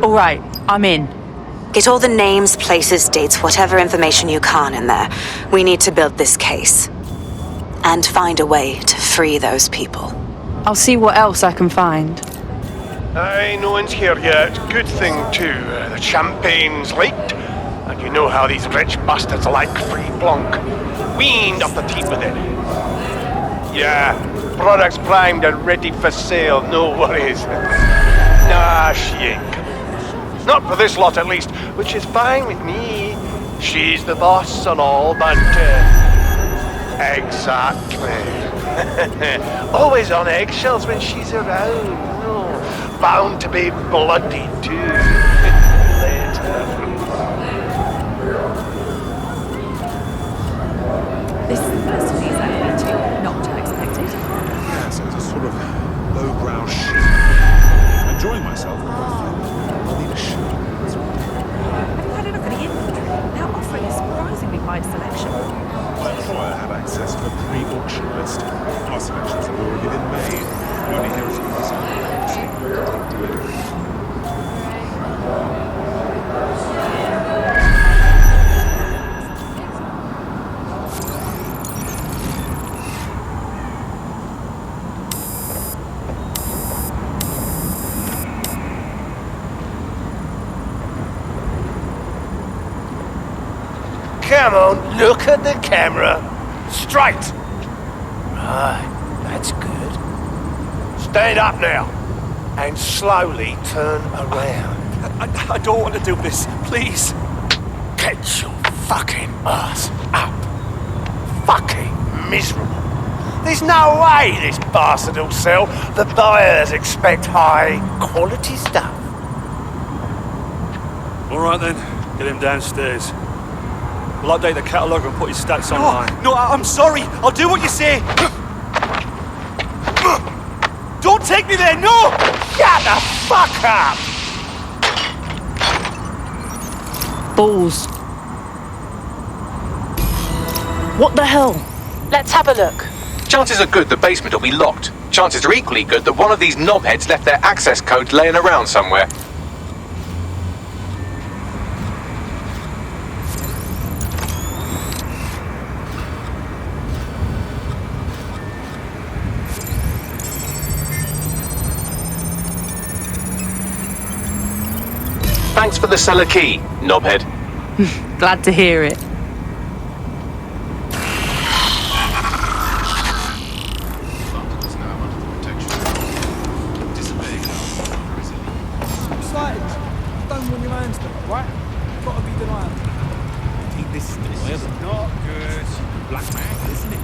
All right, I'm in. Get all the names, places, dates, whatever information you can in there. We need to build this case. And find a way to free those people. I'll see what else I can find. Aye, no one's here yet. Good thing, too. The champagne's late. And you know how these rich bastards like free plonk. Weaned off the teeth with it. Yeah, products primed and ready for sale, no worries. Nah, she ain't coming. Not for this lot, at least, which is fine with me. She's the boss and all, but... Exactly. Always on eggshells when she's around. Oh, bound to be bloody, too. Later. This is the first of these I've been to. Not unexpected. Yeah, so it's a sort of lowbrow shit. Enjoying myself. I'll need a shoe. Have you had a look at the inventory? They're offering a surprisingly wide selection. My employer had access to a pre-auction list. Our selections have already been made. We only hear from this delivery. Come on, look at the camera. Straight. Right, that's good. Stand up now. And slowly turn around. I don't want to do this, please. Get your fucking ass up. Fucking miserable. There's no way this bastard will sell. The buyers expect high quality stuff. All right then, get him downstairs. We'll update the catalogue and put his stats online. No, I'm sorry. I'll do what you say. Don't take me there, no! Shut the fuck up! Balls. What the hell? Let's have a look. Chances are good the basement will be locked. Chances are equally good that one of these knobheads left their access code laying around somewhere. Thanks for the cellar key, knobhead. Glad to hear it. Don't want your hands to it, right? Gotta be denied. I think this is not good. Black man, isn't it?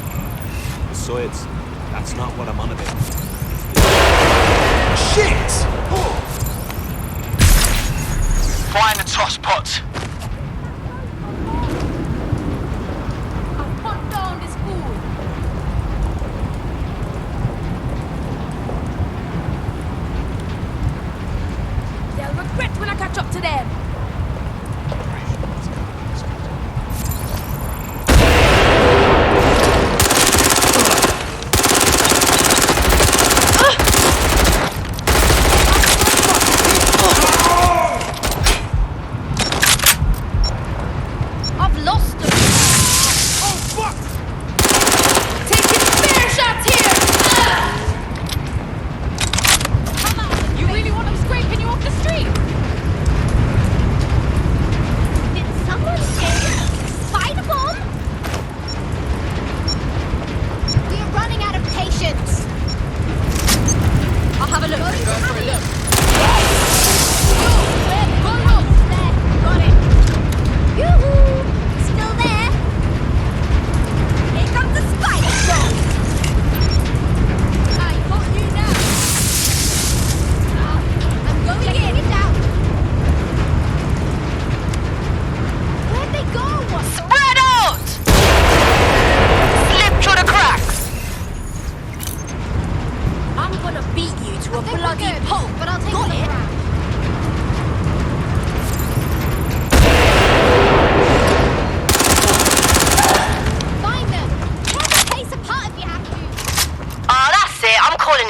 Besides, that's not what I'm on about. Shit! Oh. Find the toss pot.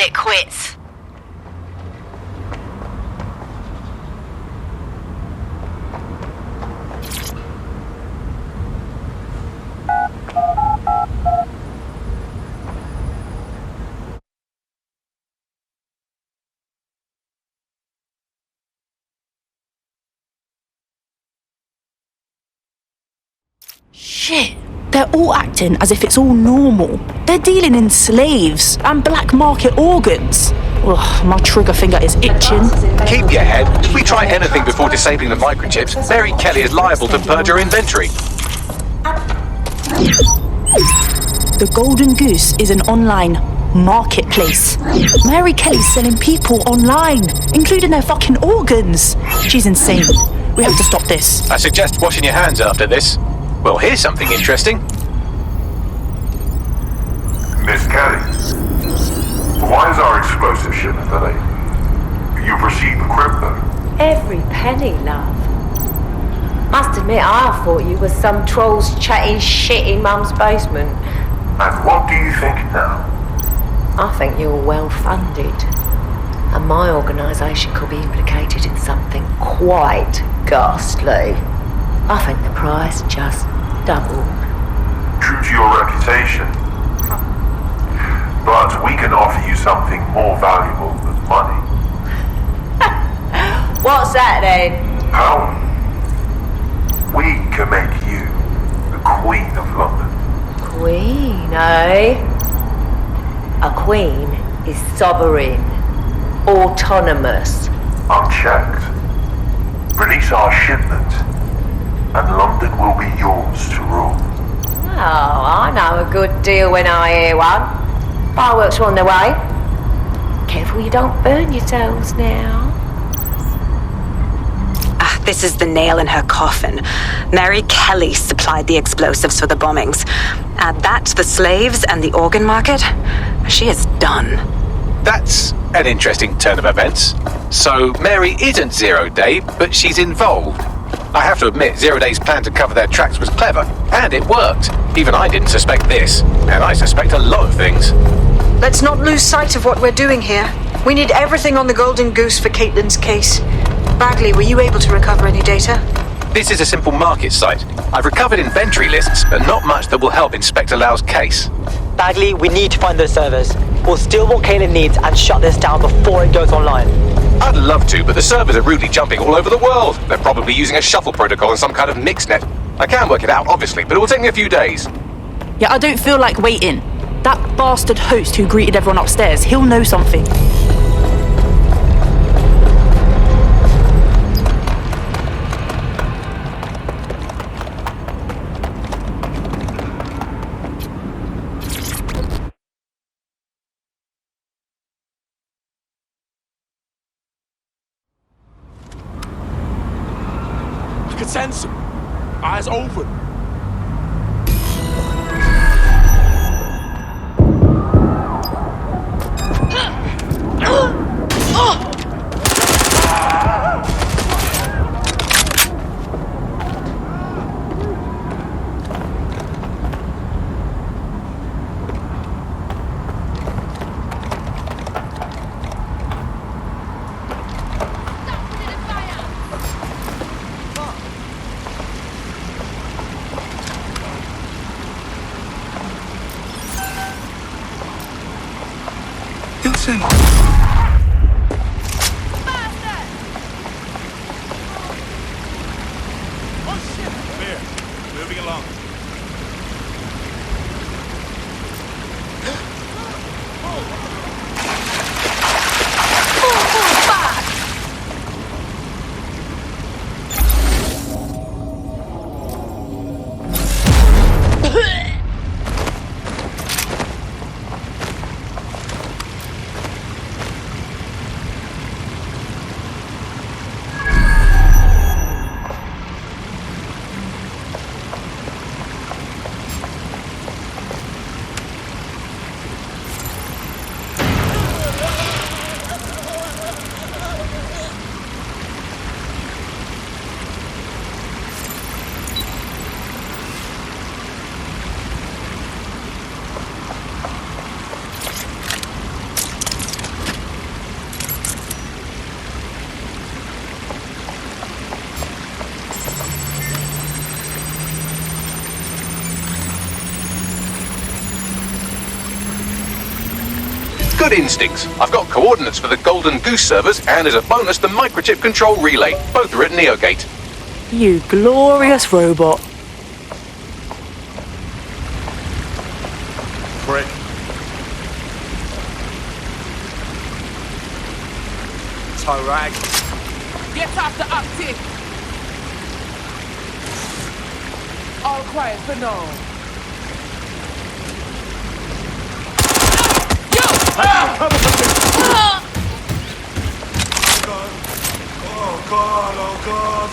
it quits. Shit, they're all acting as if it's all normal. They're dealing in slaves and black market organs. Ugh, my trigger finger is itching. Keep your head. If we try anything before disabling the microchips, Mary Kelly is liable to purge her inventory. The Golden Goose is an online marketplace. Mary Kelly's selling people online, including their fucking organs. She's insane. We have to stop this. I suggest washing your hands after this. Well, here's something interesting. Miss Kelly, why is our explosive shipment delayed? You've received the crypto. Every penny, love. Must admit, I thought you were some trolls chatting shit in Mum's basement. And what do you think now? I think you're well funded. And my organisation could be implicated in something quite ghastly. I think the price just doubled. True to your reputation. But we can offer you something more valuable than money. What's that then? Power. We can make you the Queen of London. Queen, eh? A queen is sovereign, autonomous. Unchecked. Release our shipment, and London will be yours to rule. Oh, I know a good deal when I hear one. Fireworks are on their way. Careful you don't burn yourselves now. This is the nail in her coffin. Mary Kelly supplied the explosives for the bombings. Add that to the slaves and the organ market, she is done. That's an interesting turn of events. So Mary isn't Zero Day, but she's involved. I have to admit, Zero Day's plan to cover their tracks was clever, and it worked. Even I didn't suspect this, and I suspect a lot of things. Let's not lose sight of what we're doing here. We need everything on the Golden Goose for Caitlin's case. Bagley, were you able to recover any data? This is a simple market site. I've recovered inventory lists, but not much that will help Inspector Lau's case. Bagley, we need to find those servers. We'll steal what Caitlin needs and shut this down before it goes online. I'd love to, but the servers are rudely jumping all over the world. They're probably using a shuffle protocol and some kind of mixnet. I can work it out, obviously, but it will take me a few days. Yeah, I don't feel like waiting. That bastard host who greeted everyone upstairs, he'll know something. I could sense him. Eyes open. Moving along. Good instincts. I've got coordinates for the Golden Goose servers, and as a bonus, the microchip control relay. Both are at Neogate. You glorious robot. Prick. Toe rag. Get off the uptick. All quiet for now. Oh God, oh God.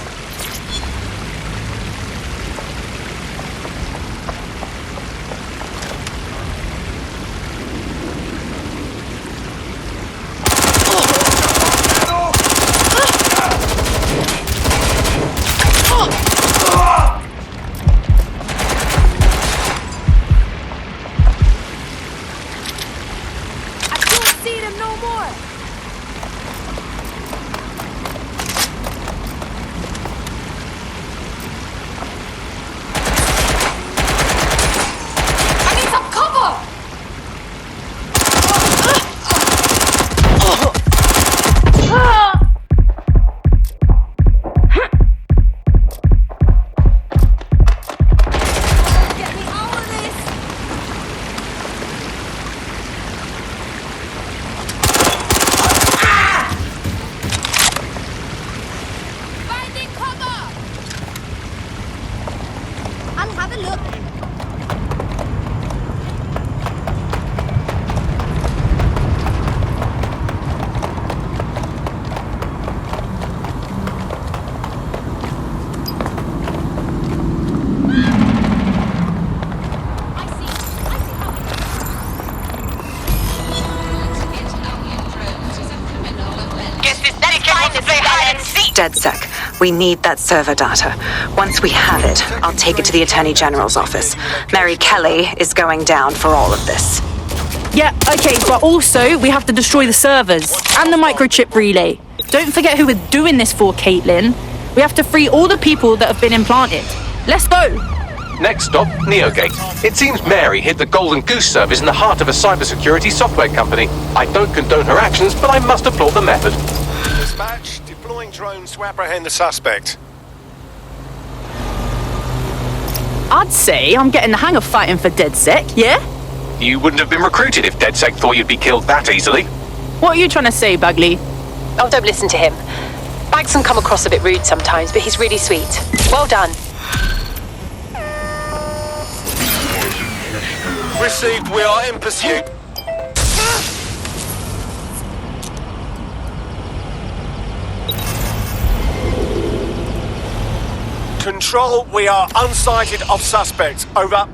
DedSec, we need that server data. Once we have it, I'll take it to the Attorney General's office. Mary Kelly is going down for all of this. Yeah, okay, but also we have to destroy the servers and the microchip relay. Don't forget who we're doing this for, Caitlin. We have to free all the people that have been implanted. Let's go! Next stop, Neogate. It seems Mary hid the Golden Goose service in the heart of a cybersecurity software company. I don't condone her actions, but I must applaud the method. Dispatch, deploying drones to apprehend the suspect. I'd say I'm getting the hang of fighting for DedSec, yeah? You wouldn't have been recruited if DedSec thought you'd be killed that easily. What are you trying to say, Bagley? Oh, don't listen to him. Bags can come across a bit rude sometimes, but he's really sweet. Well done. Received, we are in pursuit. Control, we are unsighted of suspects. Over.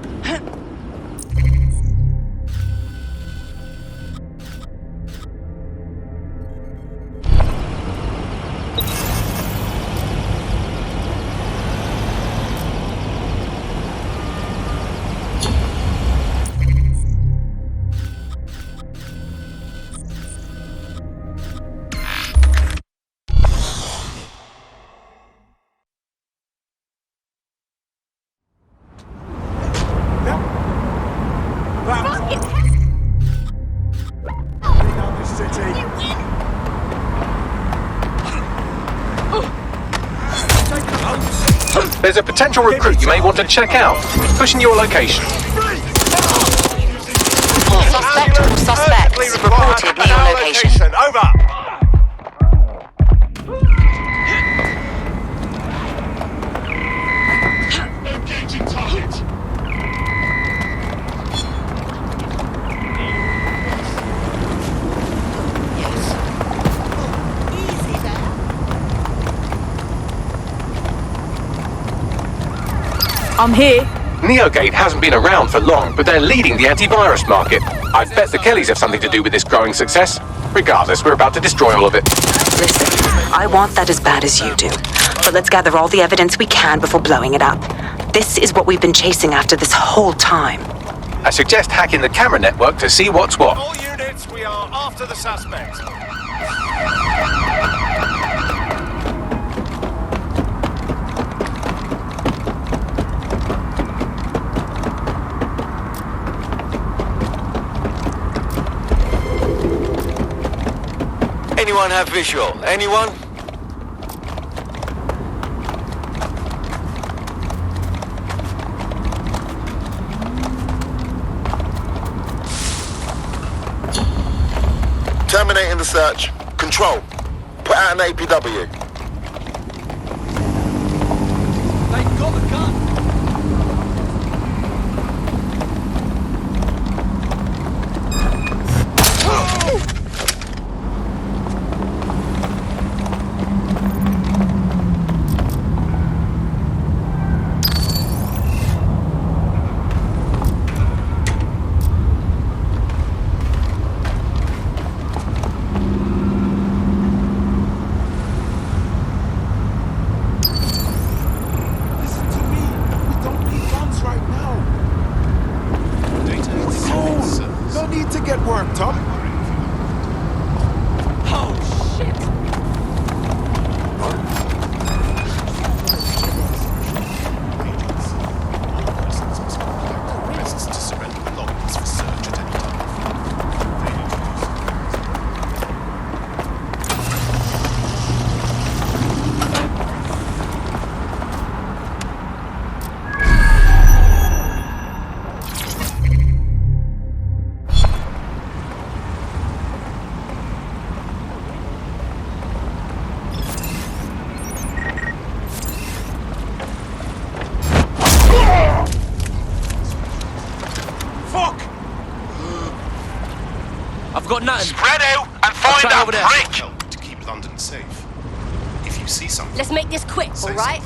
There's a potential recruit you may want to check out. Pushing your location. Suspect reported near location. Over. Engaging target. I'm here. Neogate hasn't been around for long, but they're leading the antivirus market. I bet the Kellys have something to do with this growing success. Regardless, we're about to destroy all of it. Listen, I want that as bad as you do. But let's gather all the evidence we can before blowing it up. This is what we've been chasing after this whole time. I suggest hacking the camera network to see what's what. All units, we are after the suspect. Anyone have visual? Anyone? Terminating the search. Control. Put out an APW. They got the gun. Got nothing. Spread out and find that over there. brick! To keep London safe. If you see something... Let's make this quick, Say alright?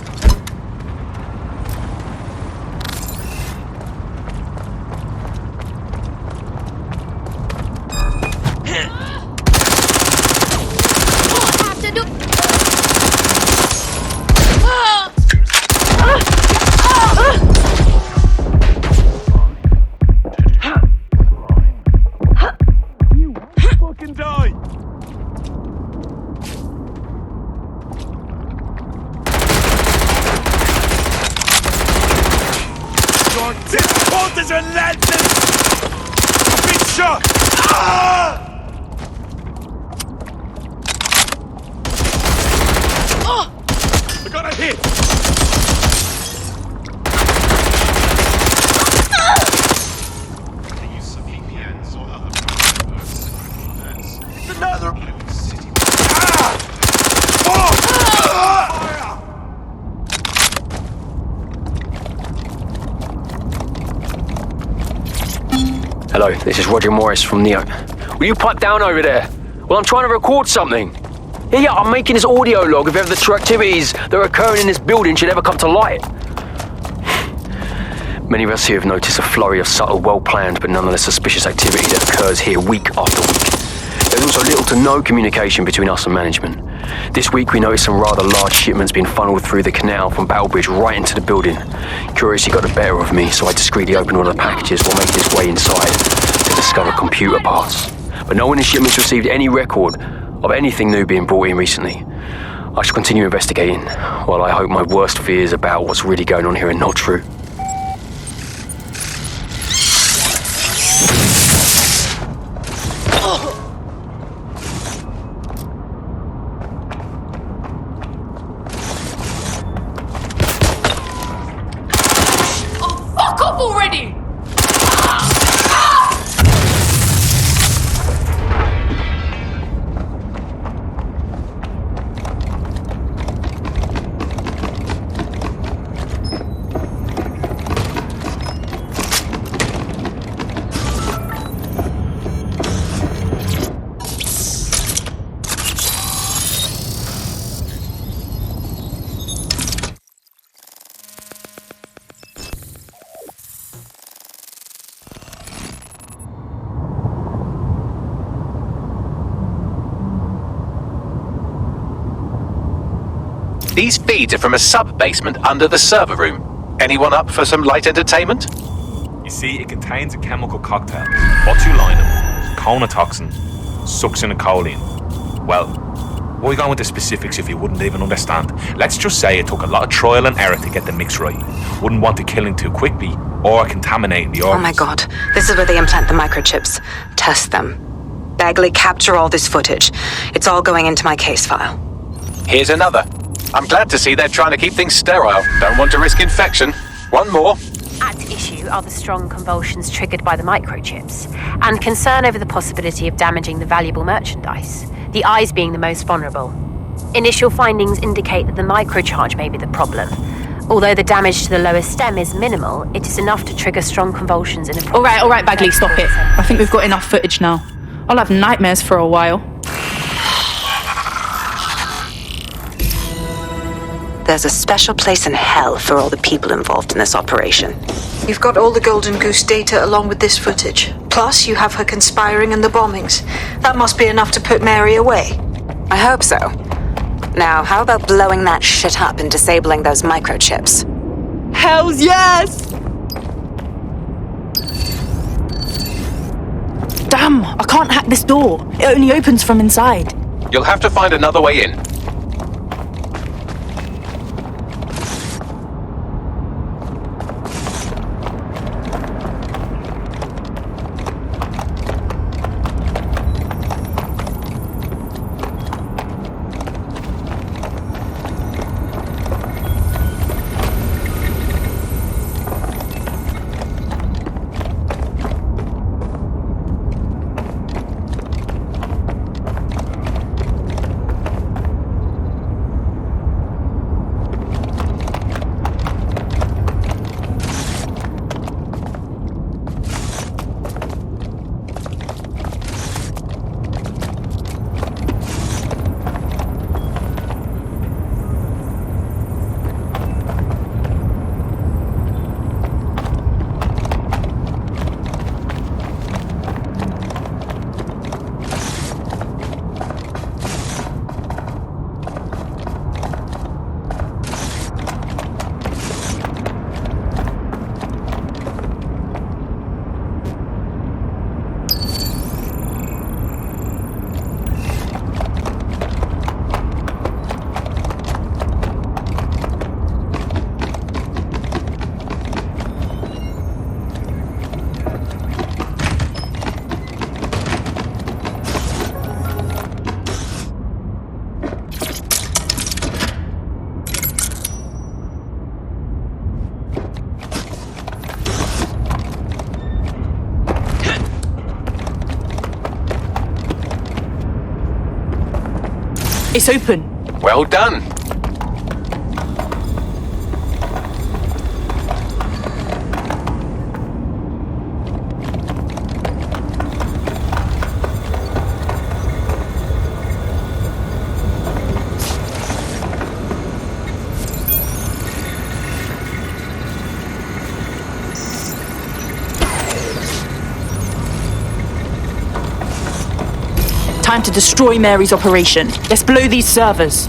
Hello, this is Roger Morris from Neo. Will you pipe down over there? Well, I'm trying to record something. Yeah, I'm making this audio log of ever the true activities that are occurring in this building should ever come to light. Many of us here have noticed a flurry of subtle, well-planned, but nonetheless suspicious activity that occurs here week after week. There's also little to no communication between us and management. This week we noticed some rather large shipments being funneled through the canal from Battlebridge right into the building. Curiosity got the better of me, so I discreetly opened one of the packages while making its way inside to discover computer parts. But no one in the shipments received any record of anything new being brought in recently. I shall continue investigating, while I hope my worst fears about what's really going on here are not true. These feeds are from a sub-basement under the server room. Anyone up for some light entertainment? You see, it contains a chemical cocktail. Botulinum, conotoxin, succinylcholine. Well, why are you going with the specifics if you wouldn't even understand? Let's just say it took a lot of trial and error to get the mix right. Wouldn't want to kill him too quickly or contaminating the organs. Oh my god, this is where they implant the microchips. Test them. Bagley, capture all this footage. It's all going into my case file. Here's another. I'm glad to see they're trying to keep things sterile. Don't want to risk infection. One more. At issue are the strong convulsions triggered by the microchips, and concern over the possibility of damaging the valuable merchandise, the eyes being the most vulnerable. Initial findings indicate that the microcharge may be the problem. Although the damage to the lower stem is minimal, it is enough to trigger strong convulsions in a... All right, Bagley, stop it. I think we've got enough footage now. I'll have nightmares for a while. There's a special place in hell for all the people involved in this operation. You've got all the Golden Goose data along with this footage. Plus, you have her conspiring and the bombings. That must be enough to put Mary away. I hope so. Now, how about blowing that shit up and disabling those microchips? Hells yes! Damn, I can't hack this door. It only opens from inside. You'll have to find another way in. It's open. Well done. Time to destroy Mary's operation. Let's blow these servers.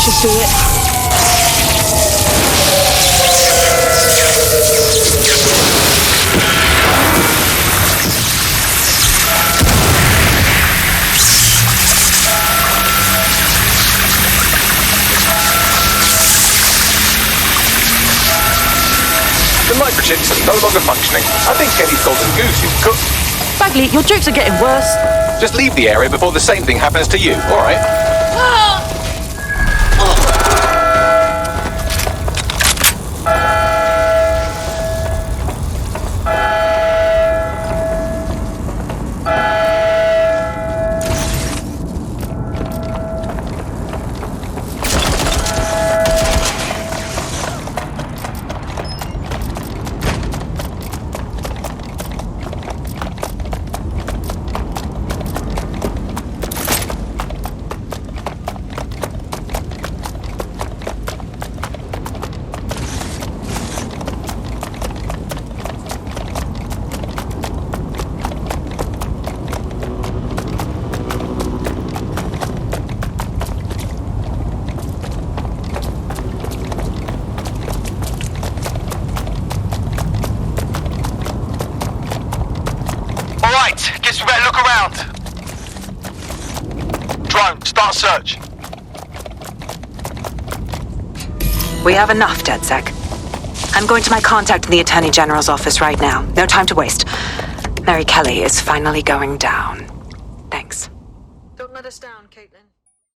just do it. The microchips are no longer functioning. I think Kelly's golden goose is cooked. Bagley, your jokes are getting worse. Just leave the area before the same thing happens to you, alright? Guess we better look around. Drone, start search. We have enough, DedSec. I'm going to my contact in the Attorney General's office right now. No time to waste. Mary Kelly is finally going down. Thanks. Don't let us down, Caitlin.